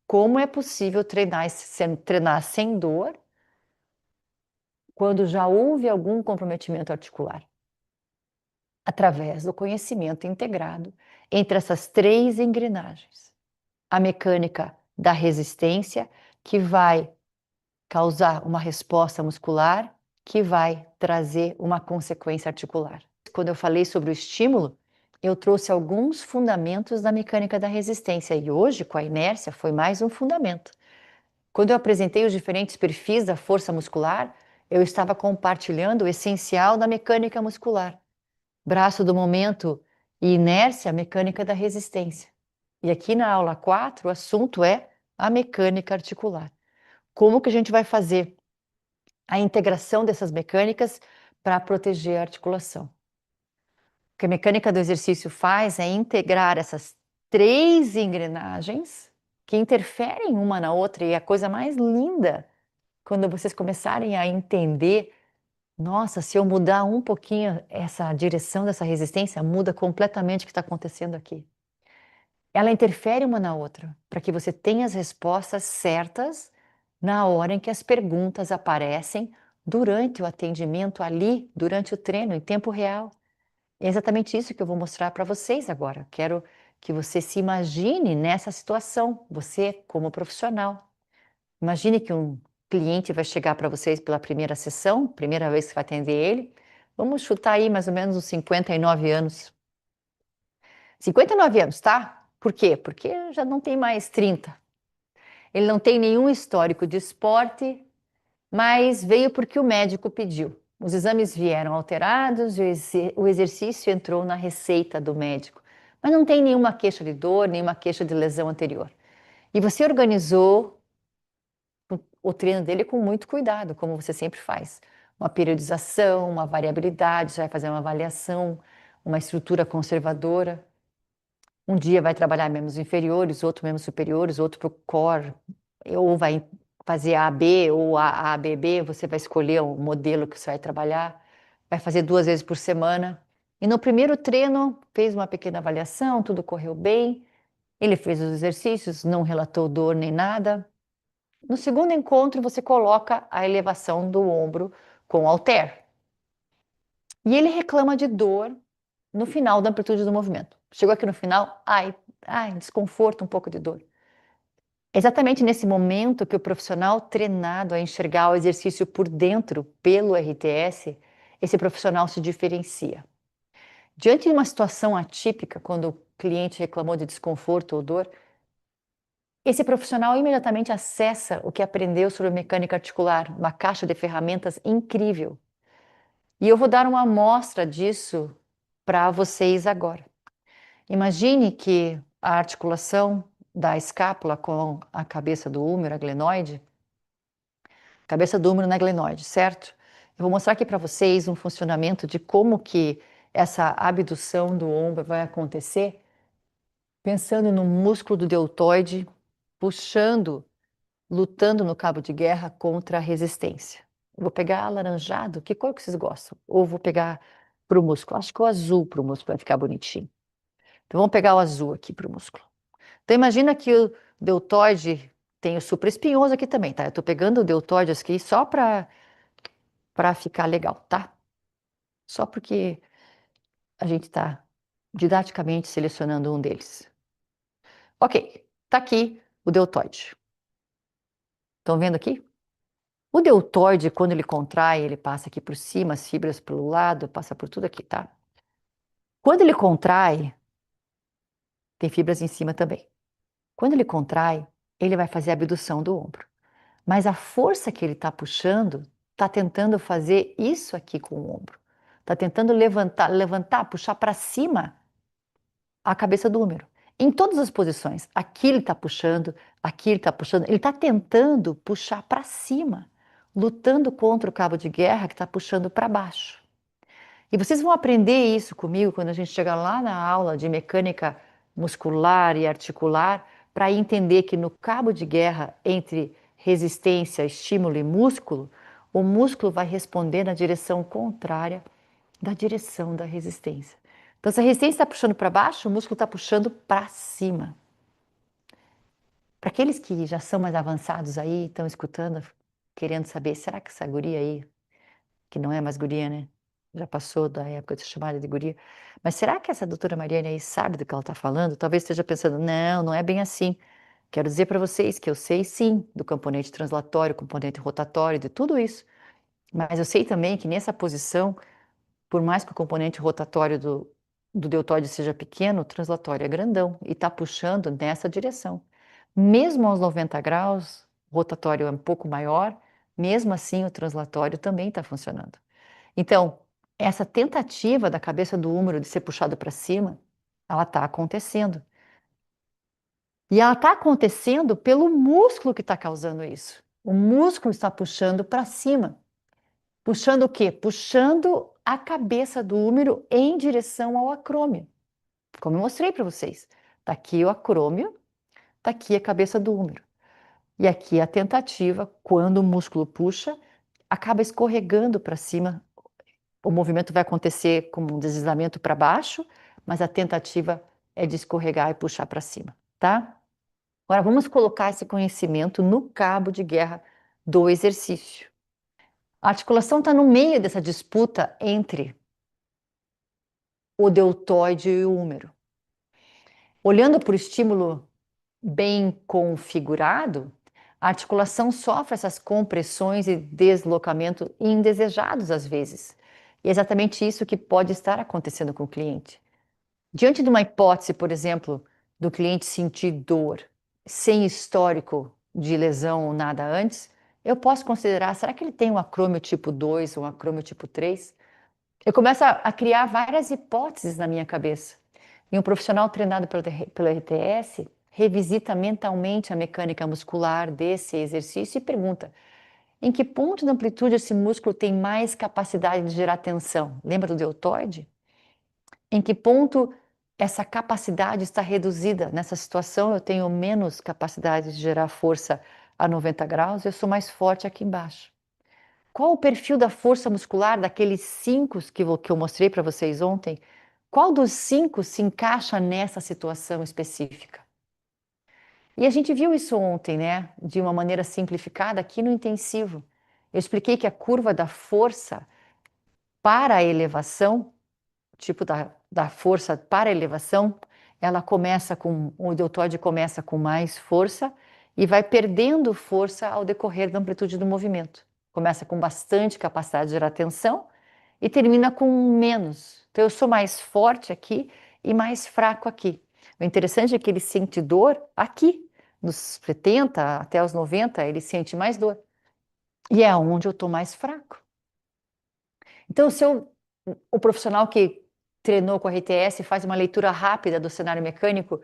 como é possível treinar sem dor quando já houve algum comprometimento articular? Através do conhecimento integrado entre essas três engrenagens. A mecânica da resistência, que vai causar uma resposta muscular, que vai trazer uma consequência articular. Quando eu falei sobre o estímulo, eu trouxe alguns fundamentos da mecânica da resistência e hoje, com a inércia, foi mais um fundamento. Quando eu apresentei os diferentes perfis da força muscular, eu estava compartilhando o essencial da mecânica muscular. Braço do momento e inércia, mecânica da resistência. E aqui na aula 4, o assunto é a mecânica articular. Como que a gente vai fazer a integração dessas mecânicas para proteger a articulação? O que a mecânica do exercício faz é integrar essas três engrenagens que interferem uma na outra, e a coisa mais linda, quando vocês começarem a entender, nossa, se eu mudar um pouquinho essa direção dessa resistência, muda completamente o que está acontecendo aqui. Ela interfere uma na outra, para que você tenha as respostas certas na hora em que as perguntas aparecem durante o atendimento ali, durante o treino, em tempo real. É exatamente isso que eu vou mostrar para vocês agora. Quero que você se imagine nessa situação, você como profissional. Imagine que um cliente vai chegar para vocês pela primeira sessão, primeira vez que vai atender ele. Vamos chutar aí mais ou menos uns 59 anos. 59 anos, tá? Por quê? Porque já não tem mais 30. Ele não tem nenhum histórico de esporte, mas veio porque o médico pediu. Os exames vieram alterados e o exercício entrou na receita do médico. Mas não tem nenhuma queixa de dor, nenhuma queixa de lesão anterior. E você organizou o treino dele com muito cuidado, como você sempre faz. Uma periodização, uma variabilidade, você vai fazer uma avaliação, uma estrutura conservadora. Um dia vai trabalhar membros inferiores, outro membros superiores, outro para o core, ou vai fazer AB ou ABB, você vai escolher o modelo que você vai trabalhar, vai fazer 2 vezes por semana. E no primeiro treino, fez uma pequena avaliação, tudo correu bem, ele fez os exercícios, não relatou dor nem nada. No segundo encontro, você coloca a elevação do ombro com o halter. E ele reclama de dor no final da amplitude do movimento. Chegou aqui no final, desconforto, um pouco de dor. É exatamente nesse momento que o profissional treinado a enxergar o exercício por dentro pelo RTS, esse profissional se diferencia. Diante de uma situação atípica, quando o cliente reclamou de desconforto ou dor, esse profissional imediatamente acessa o que aprendeu sobre mecânica articular, uma caixa de ferramentas incrível. E eu vou dar uma amostra disso para vocês agora. Imagine que a articulação da escápula com a cabeça do húmero, a glenoide, cabeça do húmero na glenoide, certo? Eu vou mostrar aqui para vocês um funcionamento de como que essa abdução do ombro vai acontecer, pensando no músculo do deltoide, puxando, lutando no cabo de guerra contra a resistência. Eu vou pegar alaranjado, que cor que vocês gostam? Ou vou pegar para o músculo? Acho que o azul para o músculo vai ficar bonitinho. Então vamos pegar o azul aqui para o músculo. Então imagina que o deltoide tem o supraespinhoso aqui também, tá? Eu tô pegando o deltoide aqui só para ficar legal, tá? Só porque a gente está didaticamente selecionando um deles. Ok, tá aqui o deltoide. Estão vendo aqui? O deltoide, quando ele contrai, ele passa aqui por cima, as fibras pelo lado, passa por tudo aqui, tá? Quando ele contrai, tem fibras em cima também. Quando ele contrai, ele vai fazer a abdução do ombro. Mas a força que ele está puxando está tentando fazer isso aqui com o ombro. Está tentando levantar, puxar para cima a cabeça do húmero. Em todas as posições. Aqui ele está puxando, aqui ele está puxando. Ele está tentando puxar para cima, lutando contra o cabo de guerra que está puxando para baixo. E vocês vão aprender isso comigo quando a gente chegar lá na aula de mecânica muscular e articular, para entender que no cabo de guerra entre resistência, estímulo e músculo, o músculo vai responder na direção contrária da direção da resistência. Então, se a resistência está puxando para baixo, o músculo está puxando para cima. Para aqueles que já são mais avançados aí, estão escutando, querendo saber, será que essa guria aí, que não é mais guria, né? Já passou da época de ser chamada de guria. Mas será que essa doutora Mariane aí sabe do que ela está falando? Talvez esteja pensando, não, não é bem assim. Quero dizer para vocês que eu sei sim do componente translatório, componente rotatório, de tudo isso. Mas eu sei também que nessa posição, por mais que o componente rotatório do deltoide seja pequeno, o translatório é grandão e está puxando nessa direção. Mesmo aos 90 graus, o rotatório é um pouco maior, mesmo assim o translatório também está funcionando. Então, essa tentativa da cabeça do húmero de ser puxado para cima, ela está acontecendo. E ela está acontecendo pelo músculo que está causando isso. O músculo está puxando para cima. Puxando o quê? Puxando a cabeça do húmero em direção ao acrômio. Como eu mostrei para vocês. Está aqui o acrômio, está aqui a cabeça do húmero. E aqui a tentativa, quando o músculo puxa, acaba escorregando para cima. O movimento vai acontecer como um deslizamento para baixo, mas a tentativa é de escorregar e puxar para cima, tá? Agora vamos colocar esse conhecimento no cabo de guerra do exercício. A articulação está no meio dessa disputa entre o deltoide e o húmero. Olhando para o estímulo bem configurado, a articulação sofre essas compressões e deslocamento indesejados às vezes. E é exatamente isso que pode estar acontecendo com o cliente. Diante de uma hipótese, por exemplo, do cliente sentir dor sem histórico de lesão ou nada antes, eu posso considerar, será que ele tem um acrômio tipo 2 ou um acrômio tipo 3? Eu começo a criar várias hipóteses na minha cabeça. E um profissional treinado pelo RTS revisita mentalmente a mecânica muscular desse exercício e pergunta: em que ponto da amplitude esse músculo tem mais capacidade de gerar tensão? Lembra do deltoide? Em que ponto essa capacidade está reduzida? Nessa situação, eu tenho menos capacidade de gerar força a 90 graus, eu sou mais forte aqui embaixo. Qual o perfil da força muscular daqueles 5 que eu mostrei para vocês ontem? Qual dos 5 se encaixa nessa situação específica? E a gente viu isso ontem, né? De uma maneira simplificada aqui no intensivo. Eu expliquei que a curva da força para a elevação, tipo da força para a elevação, ela começa com, o deltoide começa com mais força e vai perdendo força ao decorrer da amplitude do movimento. Começa com bastante capacidade de gerar tensão e termina com menos. Então eu sou mais forte aqui e mais fraco aqui. O interessante é que ele sente dor aqui, nos 70 até os 90, ele sente mais dor. E é onde eu estou mais fraco. Então, se o profissional que treinou com a RTS faz uma leitura rápida do cenário mecânico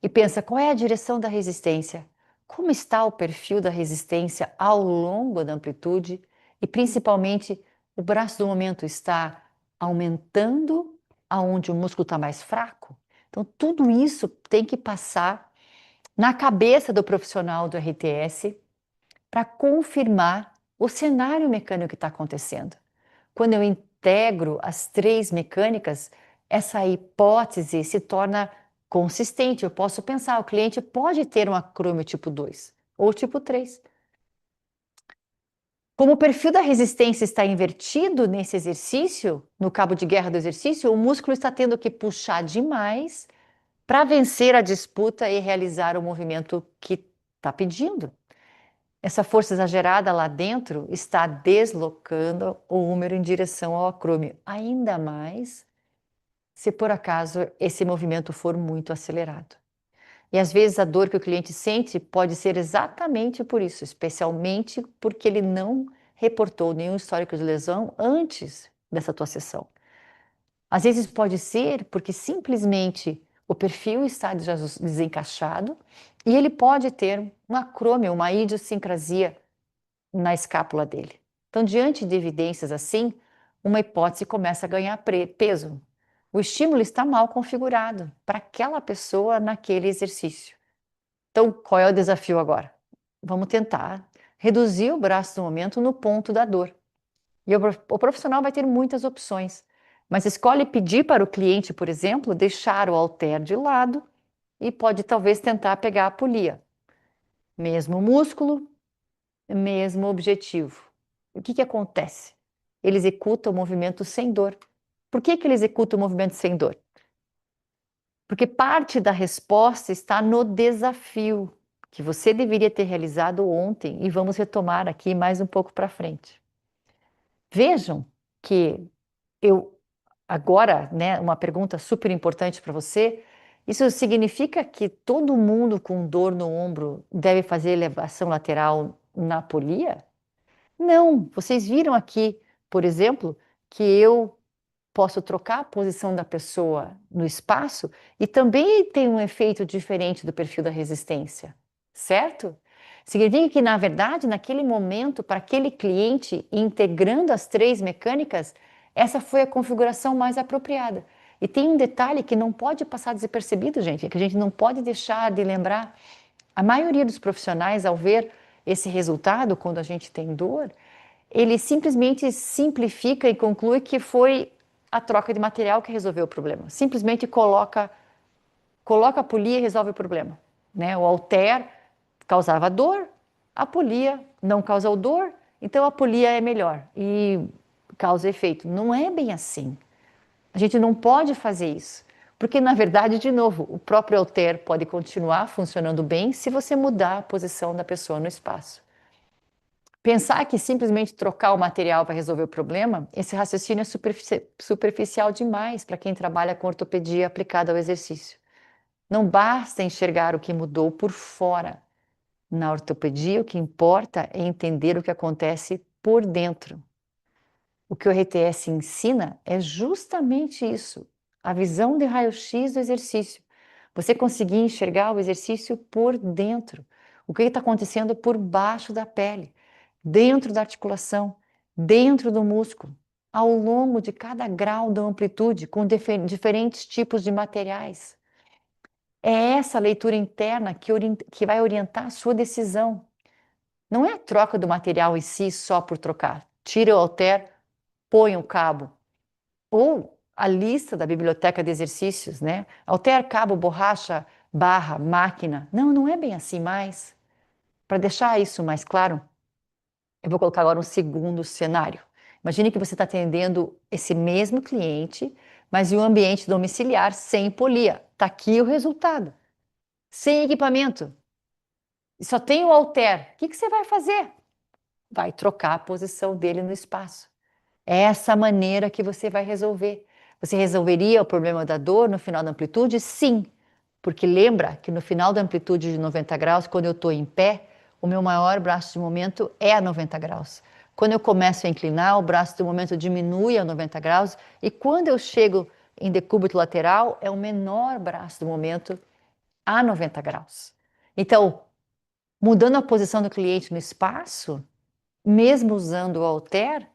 e pensa qual é a direção da resistência, como está o perfil da resistência ao longo da amplitude e principalmente o braço do momento está aumentando aonde o músculo está mais fraco. Então tudo isso tem que passar na cabeça do profissional do RTS para confirmar o cenário mecânico que está acontecendo. Quando eu integro as 3 mecânicas, essa hipótese se torna consistente. Eu posso pensar, o cliente pode ter um acrômio tipo 2 ou tipo 3. Como o perfil da resistência está invertido nesse exercício, no cabo de guerra do exercício, o músculo está tendo que puxar demais para vencer a disputa e realizar o movimento que está pedindo. Essa força exagerada lá dentro está deslocando o húmero em direção ao acrômio, ainda mais se por acaso esse movimento for muito acelerado. E às vezes a dor que o cliente sente pode ser exatamente por isso, especialmente porque ele não reportou nenhum histórico de lesão antes dessa tua sessão. Às vezes pode ser porque simplesmente o perfil está desencaixado e ele pode ter um acrômio, uma idiosincrasia na escápula dele. Então, diante de evidências assim, uma hipótese começa a ganhar peso. O estímulo está mal configurado para aquela pessoa naquele exercício. Então, qual é o desafio agora? Vamos tentar reduzir o braço do momento no ponto da dor. E o profissional vai ter muitas opções, mas escolhe pedir para o cliente, por exemplo, deixar o halter de lado e pode talvez tentar pegar a polia. Mesmo músculo, mesmo objetivo. O que que acontece? Ele executa o movimento sem dor. Por que que ele executa o movimento sem dor? Porque parte da resposta está no desafio que você deveria ter realizado ontem e vamos retomar aqui mais um pouco para frente. Vejam que eu agora, né, uma pergunta super importante para você. Isso significa que todo mundo com dor no ombro deve fazer elevação lateral na polia? Não, vocês viram aqui, por exemplo, que eu posso trocar a posição da pessoa no espaço e também tem um efeito diferente do perfil da resistência, certo? Significa que, na verdade, naquele momento, para aquele cliente, integrando as três mecânicas, essa foi a configuração mais apropriada. E tem um detalhe que não pode passar despercebido, gente, que a gente não pode deixar de lembrar. A maioria dos profissionais, ao ver esse resultado, quando a gente tem dor, ele simplesmente simplifica e conclui que foi a troca de material que resolveu o problema. Simplesmente coloca a polia e resolve o problema, né? O halter causava dor, a polia não causou dor, então a polia é melhor e causa efeito. Não é bem assim. A gente não pode fazer isso, porque na verdade, de novo, o próprio halter pode continuar funcionando bem se você mudar a posição da pessoa no espaço. Pensar que simplesmente trocar o material vai resolver o problema, esse raciocínio é superficial demais para quem trabalha com ortopedia aplicada ao exercício. Não basta enxergar o que mudou por fora. Na ortopedia, o que importa é entender o que acontece por dentro. O que o RTS ensina é justamente isso, a visão de raio-x do exercício. Você conseguir enxergar o exercício por dentro, o que está acontecendo por baixo da pele, dentro da articulação, dentro do músculo, ao longo de cada grau da amplitude, com diferentes tipos de materiais. É essa leitura interna que vai orientar a sua decisão. Não é a troca do material em si só por trocar. Tira o halter, põe o cabo. Ou a lista da biblioteca de exercícios, né? Halter, cabo, borracha, barra, máquina. Não, não é bem assim mais. Para deixar isso mais claro, eu vou colocar agora um segundo cenário. Imagine que você está atendendo esse mesmo cliente, mas em um ambiente domiciliar sem polia. Está aqui o resultado. Sem equipamento. E só tem o halter. O que que você vai fazer? Vai trocar a posição dele no espaço. É essa maneira que você vai resolver. Você resolveria o problema da dor no final da amplitude? Sim, porque lembra que no final da amplitude de 90 graus, quando eu estou em pé, o meu maior braço de momento é a 90 graus. Quando eu começo a inclinar, o braço de momento diminui a 90 graus e quando eu chego em decúbito lateral, é o menor braço do momento a 90 graus. Então, mudando a posição do cliente no espaço, mesmo usando o halter,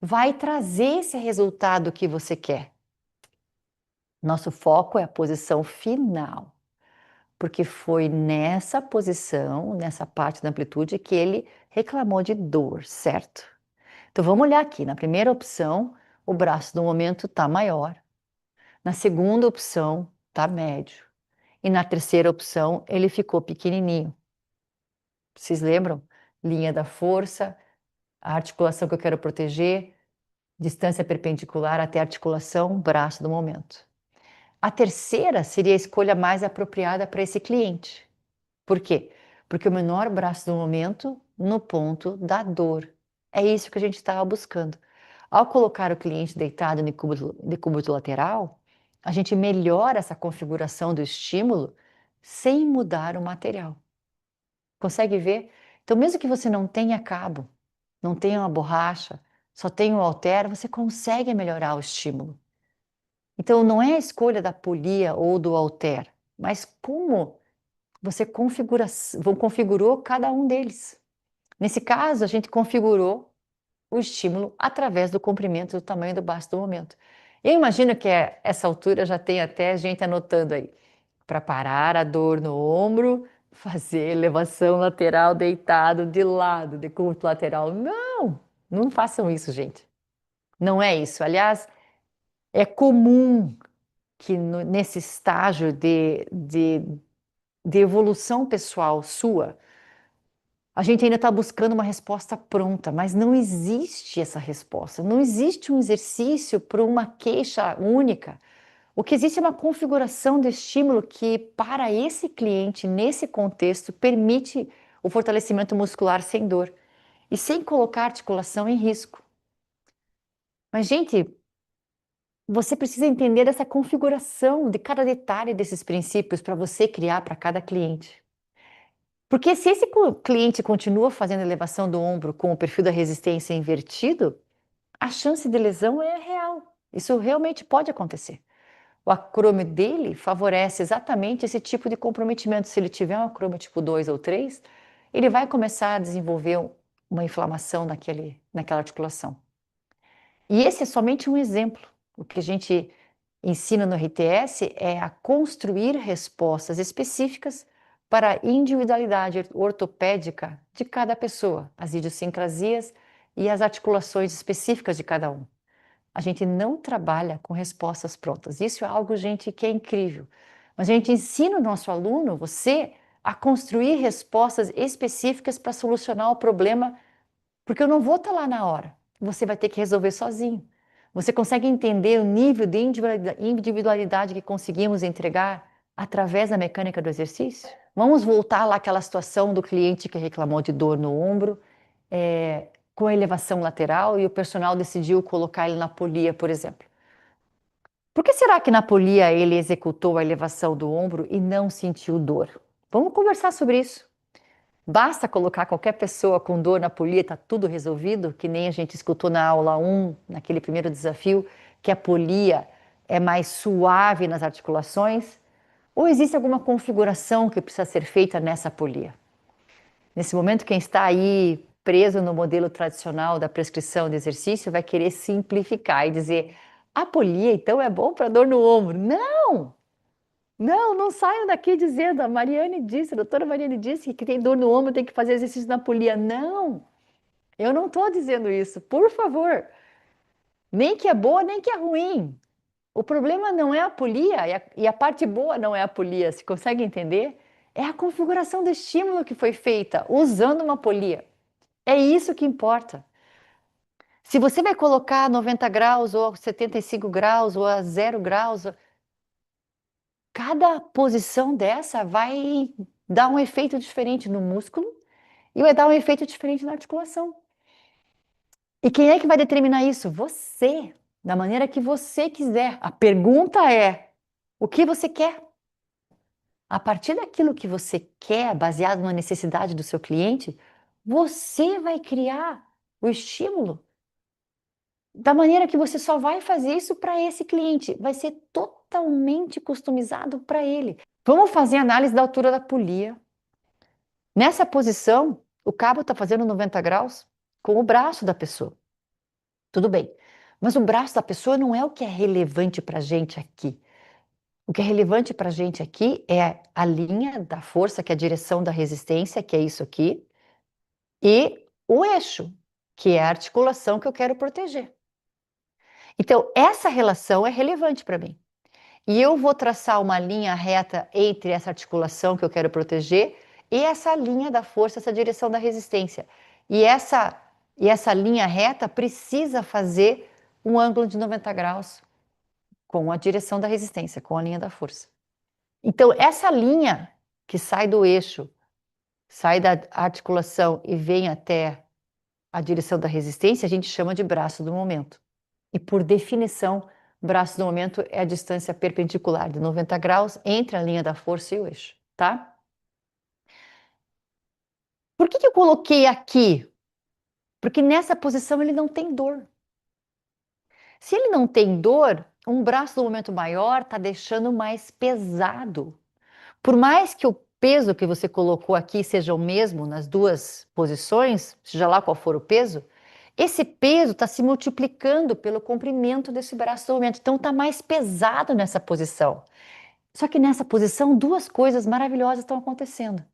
vai trazer esse resultado que você quer. Nosso foco é a posição final, porque foi nessa posição, nessa parte da amplitude, que ele reclamou de dor, certo? Então vamos olhar aqui. Na primeira opção, o braço do momento está maior. Na segunda opção, está médio. E na terceira opção, ele ficou pequenininho. Vocês lembram? Linha da força, a articulação que eu quero proteger, distância perpendicular até a articulação, braço do momento. A terceira seria a escolha mais apropriada para esse cliente. Por quê? Porque o menor braço do momento no ponto da dor. É isso que a gente estava buscando. Ao colocar o cliente deitado no decúbito lateral, a gente melhora essa configuração do estímulo sem mudar o material. Consegue ver? Então, mesmo que você não tenha cabo, não tenha uma borracha, só tenha um halter, você consegue melhorar o estímulo. Então, não é a escolha da polia ou do halter, mas como você configurou cada um deles. Nesse caso, a gente configurou o estímulo através do comprimento do tamanho do baço do momento. Eu imagino que a essa altura já tem até gente anotando aí. Para parar a dor no ombro, fazer elevação lateral deitado de lado, decúbito lateral. Não, não façam isso, gente. Não é isso. Aliás, é comum que nesse estágio de evolução pessoal sua, A gente ainda está buscando uma resposta pronta, mas não existe essa resposta. Não existe um exercício para uma queixa única. O que existe é uma configuração do estímulo que, para esse cliente, nesse contexto, permite o fortalecimento muscular sem dor e sem colocar a articulação em risco. Mas, gente, você precisa entender essa configuração de cada detalhe desses princípios para você criar para cada cliente. Porque se esse cliente continua fazendo elevação do ombro com o perfil da resistência invertido, a chance de lesão é real. Isso realmente pode acontecer. O acrômio dele favorece exatamente esse tipo de comprometimento. Se ele tiver um acrômio tipo 2 ou 3, ele vai começar a desenvolver uma inflamação naquela articulação. E esse é somente um exemplo. O que a gente ensina no RTS é a construir respostas específicas para a individualidade ortopédica de cada pessoa, as idiosincrasias e as articulações específicas de cada um. A gente não trabalha com respostas prontas. Isso é algo, gente, que é incrível. Mas a gente ensina o nosso aluno, você, a construir respostas específicas para solucionar o problema, porque eu não vou estar lá na hora. Você vai ter que resolver sozinho. Você consegue entender o nível de individualidade que conseguimos entregar através da mecânica do exercício? Vamos voltar lá àquela situação do cliente que reclamou de dor no ombro, com a elevação lateral e o personal decidiu colocar ele na polia, por exemplo. Por que será que na polia ele executou a elevação do ombro e não sentiu dor? Vamos conversar sobre isso. Basta colocar qualquer pessoa com dor na polia, está tudo resolvido, que nem a gente escutou na aula 1, naquele primeiro desafio, que a polia é mais suave nas articulações? Ou existe alguma configuração que precisa ser feita nessa polia? Nesse momento, quem está aí preso no modelo tradicional da prescrição de exercício vai querer simplificar e dizer: a polia então é bom para dor no ombro. Não! Não, não saiam daqui dizendo, a Mariane disse, a doutora Mariane disse que tem dor no ombro tem que fazer exercício na polia. Não, eu não estou dizendo isso, por favor. Nem que é boa, nem que é ruim. O problema não é a polia e a parte boa não é a polia, se consegue entender? É a configuração do estímulo que foi feita usando uma polia. É isso que importa. Se você vai colocar 90 graus ou 75 graus ou a 0 graus, cada posição dessa vai dar um efeito diferente no músculo e vai dar um efeito diferente na articulação. E quem é que vai determinar isso? Você, da maneira que você quiser. A pergunta é: o que você quer? A partir daquilo que você quer, baseado na necessidade do seu cliente, você vai criar o estímulo da maneira que você só vai fazer isso para esse cliente. Vai ser totalmente customizado para ele. Vamos fazer análise da altura da polia. Nessa posição, o cabo está fazendo 90 graus com o braço da pessoa. Tudo bem. Mas o braço da pessoa não é o que é relevante para a gente aqui. O que é relevante para a gente aqui é a linha da força, que é a direção da resistência, que é isso aqui, e o eixo, que é a articulação que eu quero proteger. Então, essa relação é relevante para mim. E eu vou traçar uma linha reta entre essa articulação que eu quero proteger e essa linha da força, essa direção da resistência. E essa linha reta precisa fazer um ângulo de 90 graus com a direção da resistência, com a linha da força. Então, essa linha que sai do eixo, sai da articulação e vem até a direção da resistência, a gente chama de braço do momento. E por definição, braço do momento é a distância perpendicular de 90 graus entre a linha da força e o eixo, tá? Por que eu coloquei aqui? Porque nessa posição ele não tem dor. Se ele não tem dor, um braço do momento maior está deixando mais pesado. Por mais que o peso que você colocou aqui seja o mesmo nas duas posições, seja lá qual for o peso, esse peso está se multiplicando pelo comprimento desse braço do momento. Então está mais pesado nessa posição. Só que nessa posição, duas coisas maravilhosas estão acontecendo.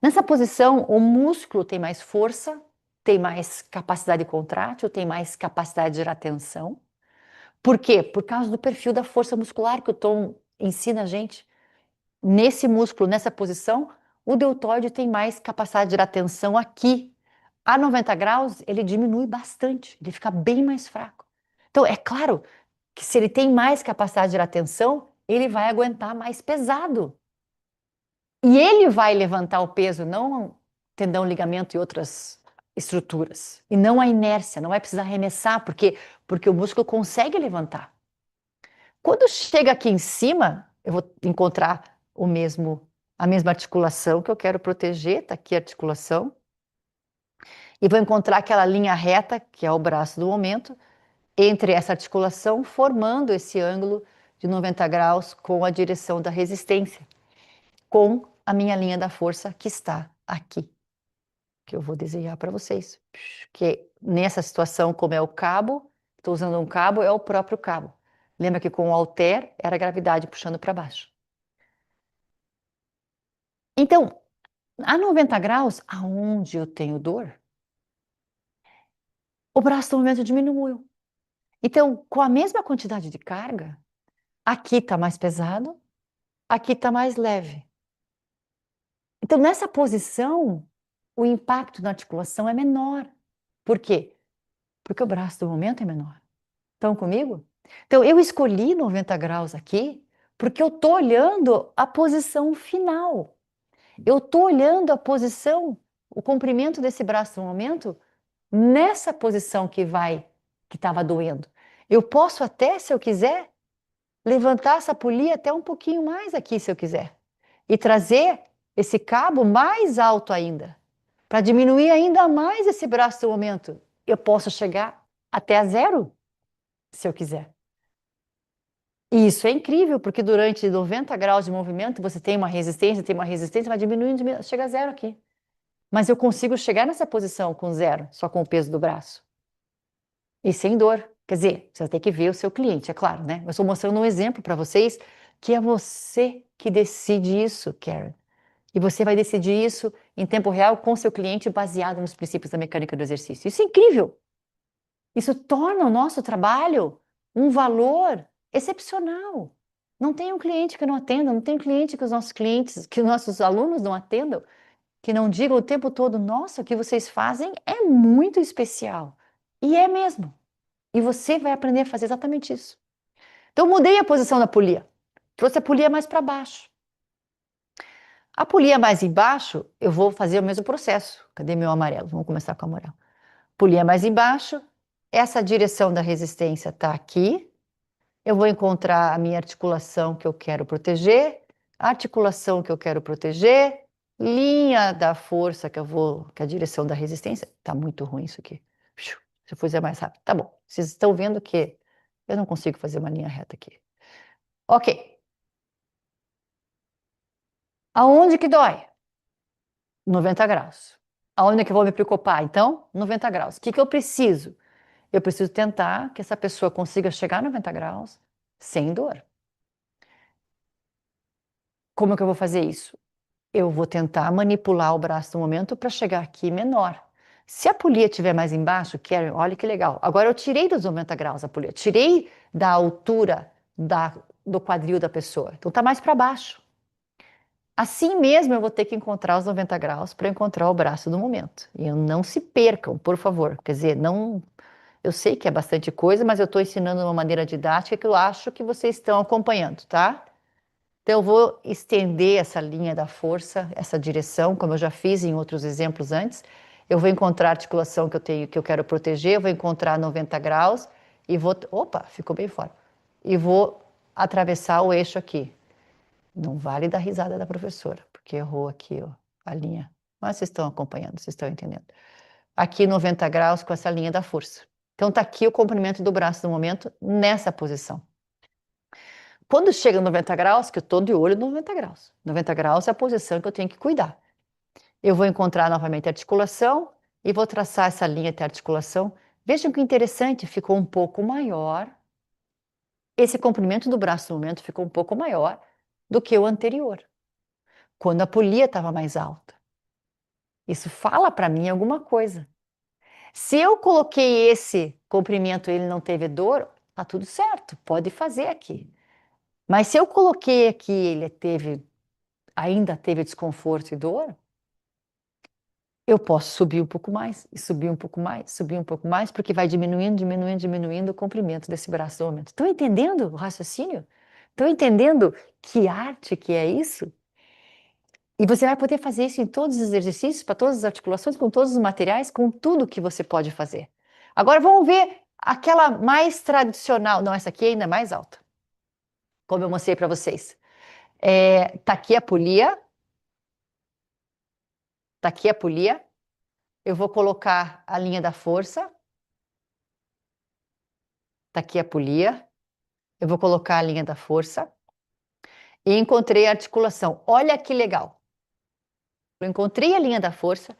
Nessa posição, o músculo tem mais força, tem mais capacidade contrátil, tem mais capacidade de gerar tensão. Por quê? Por causa do perfil da força muscular que o Tom ensina a gente. Nesse músculo, nessa posição, o deltoide tem mais capacidade de atenção aqui. A 90 graus, ele diminui bastante, ele fica bem mais fraco. Então, é claro que se ele tem mais capacidade de atenção, ele vai aguentar mais pesado. E ele vai levantar o peso, não tendão, ligamento e outras estruturas. E não a inércia, não vai precisar arremessar, porque o músculo consegue levantar. Quando chega aqui em cima, eu vou encontrar a mesma articulação que eu quero proteger, tá aqui a articulação, e vou encontrar aquela linha reta, que é o braço do momento, entre essa articulação, formando esse ângulo de 90 graus com a direção da resistência, com a minha linha da força que está aqui, que eu vou desenhar para vocês. Que nessa situação, como é o cabo, estou usando um cabo, é o próprio cabo. Lembra que com o halter era a gravidade puxando para baixo. Então, a 90 graus, aonde eu tenho dor, o braço do movimento diminuiu. Então, com a mesma quantidade de carga, aqui está mais pesado, aqui está mais leve. Então, nessa posição, o impacto na articulação é menor. Por quê? Porque o braço do momento é menor. Estão comigo? Então, eu escolhi 90 graus aqui porque eu estou olhando a posição final. Eu estou olhando a posição, o comprimento desse braço do momento, nessa posição que estava doendo. Eu posso até, se eu quiser, levantar essa polia até um pouquinho mais aqui, se eu quiser. E trazer esse cabo mais alto ainda, para diminuir ainda mais esse braço do momento. Eu posso chegar até a zero, se eu quiser. E isso é incrível, porque durante 90 graus de movimento, você tem uma resistência, vai diminuindo, chega a zero aqui. Mas eu consigo chegar nessa posição com zero, só com o peso do braço. E sem dor. Quer dizer, você vai ter que ver o seu cliente, é claro, né? Eu estou mostrando um exemplo para vocês que é você que decide isso, Karen. E você vai decidir isso em tempo real com seu cliente baseado nos princípios da mecânica do exercício. Isso é incrível. Isso torna o nosso trabalho um valor excepcional. Não tem um cliente que não atenda, não tem um cliente que os nossos clientes, que os nossos alunos não atendam, que não digam o tempo todo, nossa, o que vocês fazem é muito especial. E é mesmo. E você vai aprender a fazer exatamente isso. Então, mudei a posição da polia. Trouxe a polia mais para baixo. A polia mais embaixo, eu vou fazer o mesmo processo. Cadê meu amarelo? Vamos começar com o amarelo. Polia mais embaixo. Essa direção da resistência está aqui. Eu vou encontrar a minha articulação que eu quero proteger. A articulação que eu quero proteger. Linha da força que a direção da resistência. Está muito ruim isso aqui. Se eu fizer mais rápido. Tá bom. Vocês estão vendo que eu não consigo fazer uma linha reta aqui. Ok. Aonde que dói? 90 graus. Aonde é que eu vou me preocupar? Então, 90 graus. O que eu preciso? Eu preciso tentar que essa pessoa consiga chegar a 90 graus sem dor. Como é que eu vou fazer isso? Eu vou tentar manipular o braço no momento para chegar aqui menor. Se a polia estiver mais embaixo, Karen, olha que legal. Agora eu tirei dos 90 graus a polia, tirei da altura do quadril da pessoa. Então está mais para baixo. Assim mesmo eu vou ter que encontrar os 90 graus para encontrar o braço do momento. E não se percam, por favor. Quer dizer, não. Eu sei que é bastante coisa, mas eu estou ensinando de uma maneira didática que eu acho que vocês estão acompanhando, tá? Então eu vou estender essa linha da força, essa direção, como eu já fiz em outros exemplos antes. Eu vou encontrar a articulação que eu quero proteger, eu vou encontrar 90 graus e vou. Opa, ficou bem fora. E vou atravessar o eixo aqui. Não vale dar risada da professora, porque errou aqui, ó, a linha. Mas vocês estão acompanhando, vocês estão entendendo. Aqui 90 graus com essa linha da força. Então tá aqui o comprimento do braço no momento, nessa posição. Quando chega 90 graus, que eu estou de olho no 90 graus. 90 graus é a posição que eu tenho que cuidar. Eu vou encontrar novamente a articulação e vou traçar essa linha até a articulação. Vejam que interessante, ficou um pouco maior. Esse comprimento do braço no momento ficou um pouco maior do que o anterior, quando a polia estava mais alta. Isso fala para mim alguma coisa. Se eu coloquei esse comprimento e ele não teve dor, tá tudo certo, pode fazer aqui. Mas se eu coloquei aqui, ele teve ainda teve desconforto e dor, eu posso subir um pouco mais, e subir um pouco mais, subir um pouco mais, porque vai diminuindo, diminuindo, diminuindo o comprimento desse braço do aumento. Estão entendendo o raciocínio? Estão entendendo que arte que é isso? E você vai poder fazer isso em todos os exercícios, para todas as articulações, com todos os materiais, com tudo que você pode fazer. Agora vamos ver aquela mais tradicional. Não, essa aqui é ainda mais alta, como eu mostrei para vocês. Tá aqui a polia. Tá aqui a polia. Eu vou colocar a linha da força. Tá aqui a polia. Eu vou colocar a linha da força. E encontrei a articulação. Olha que legal. Eu encontrei a linha da força.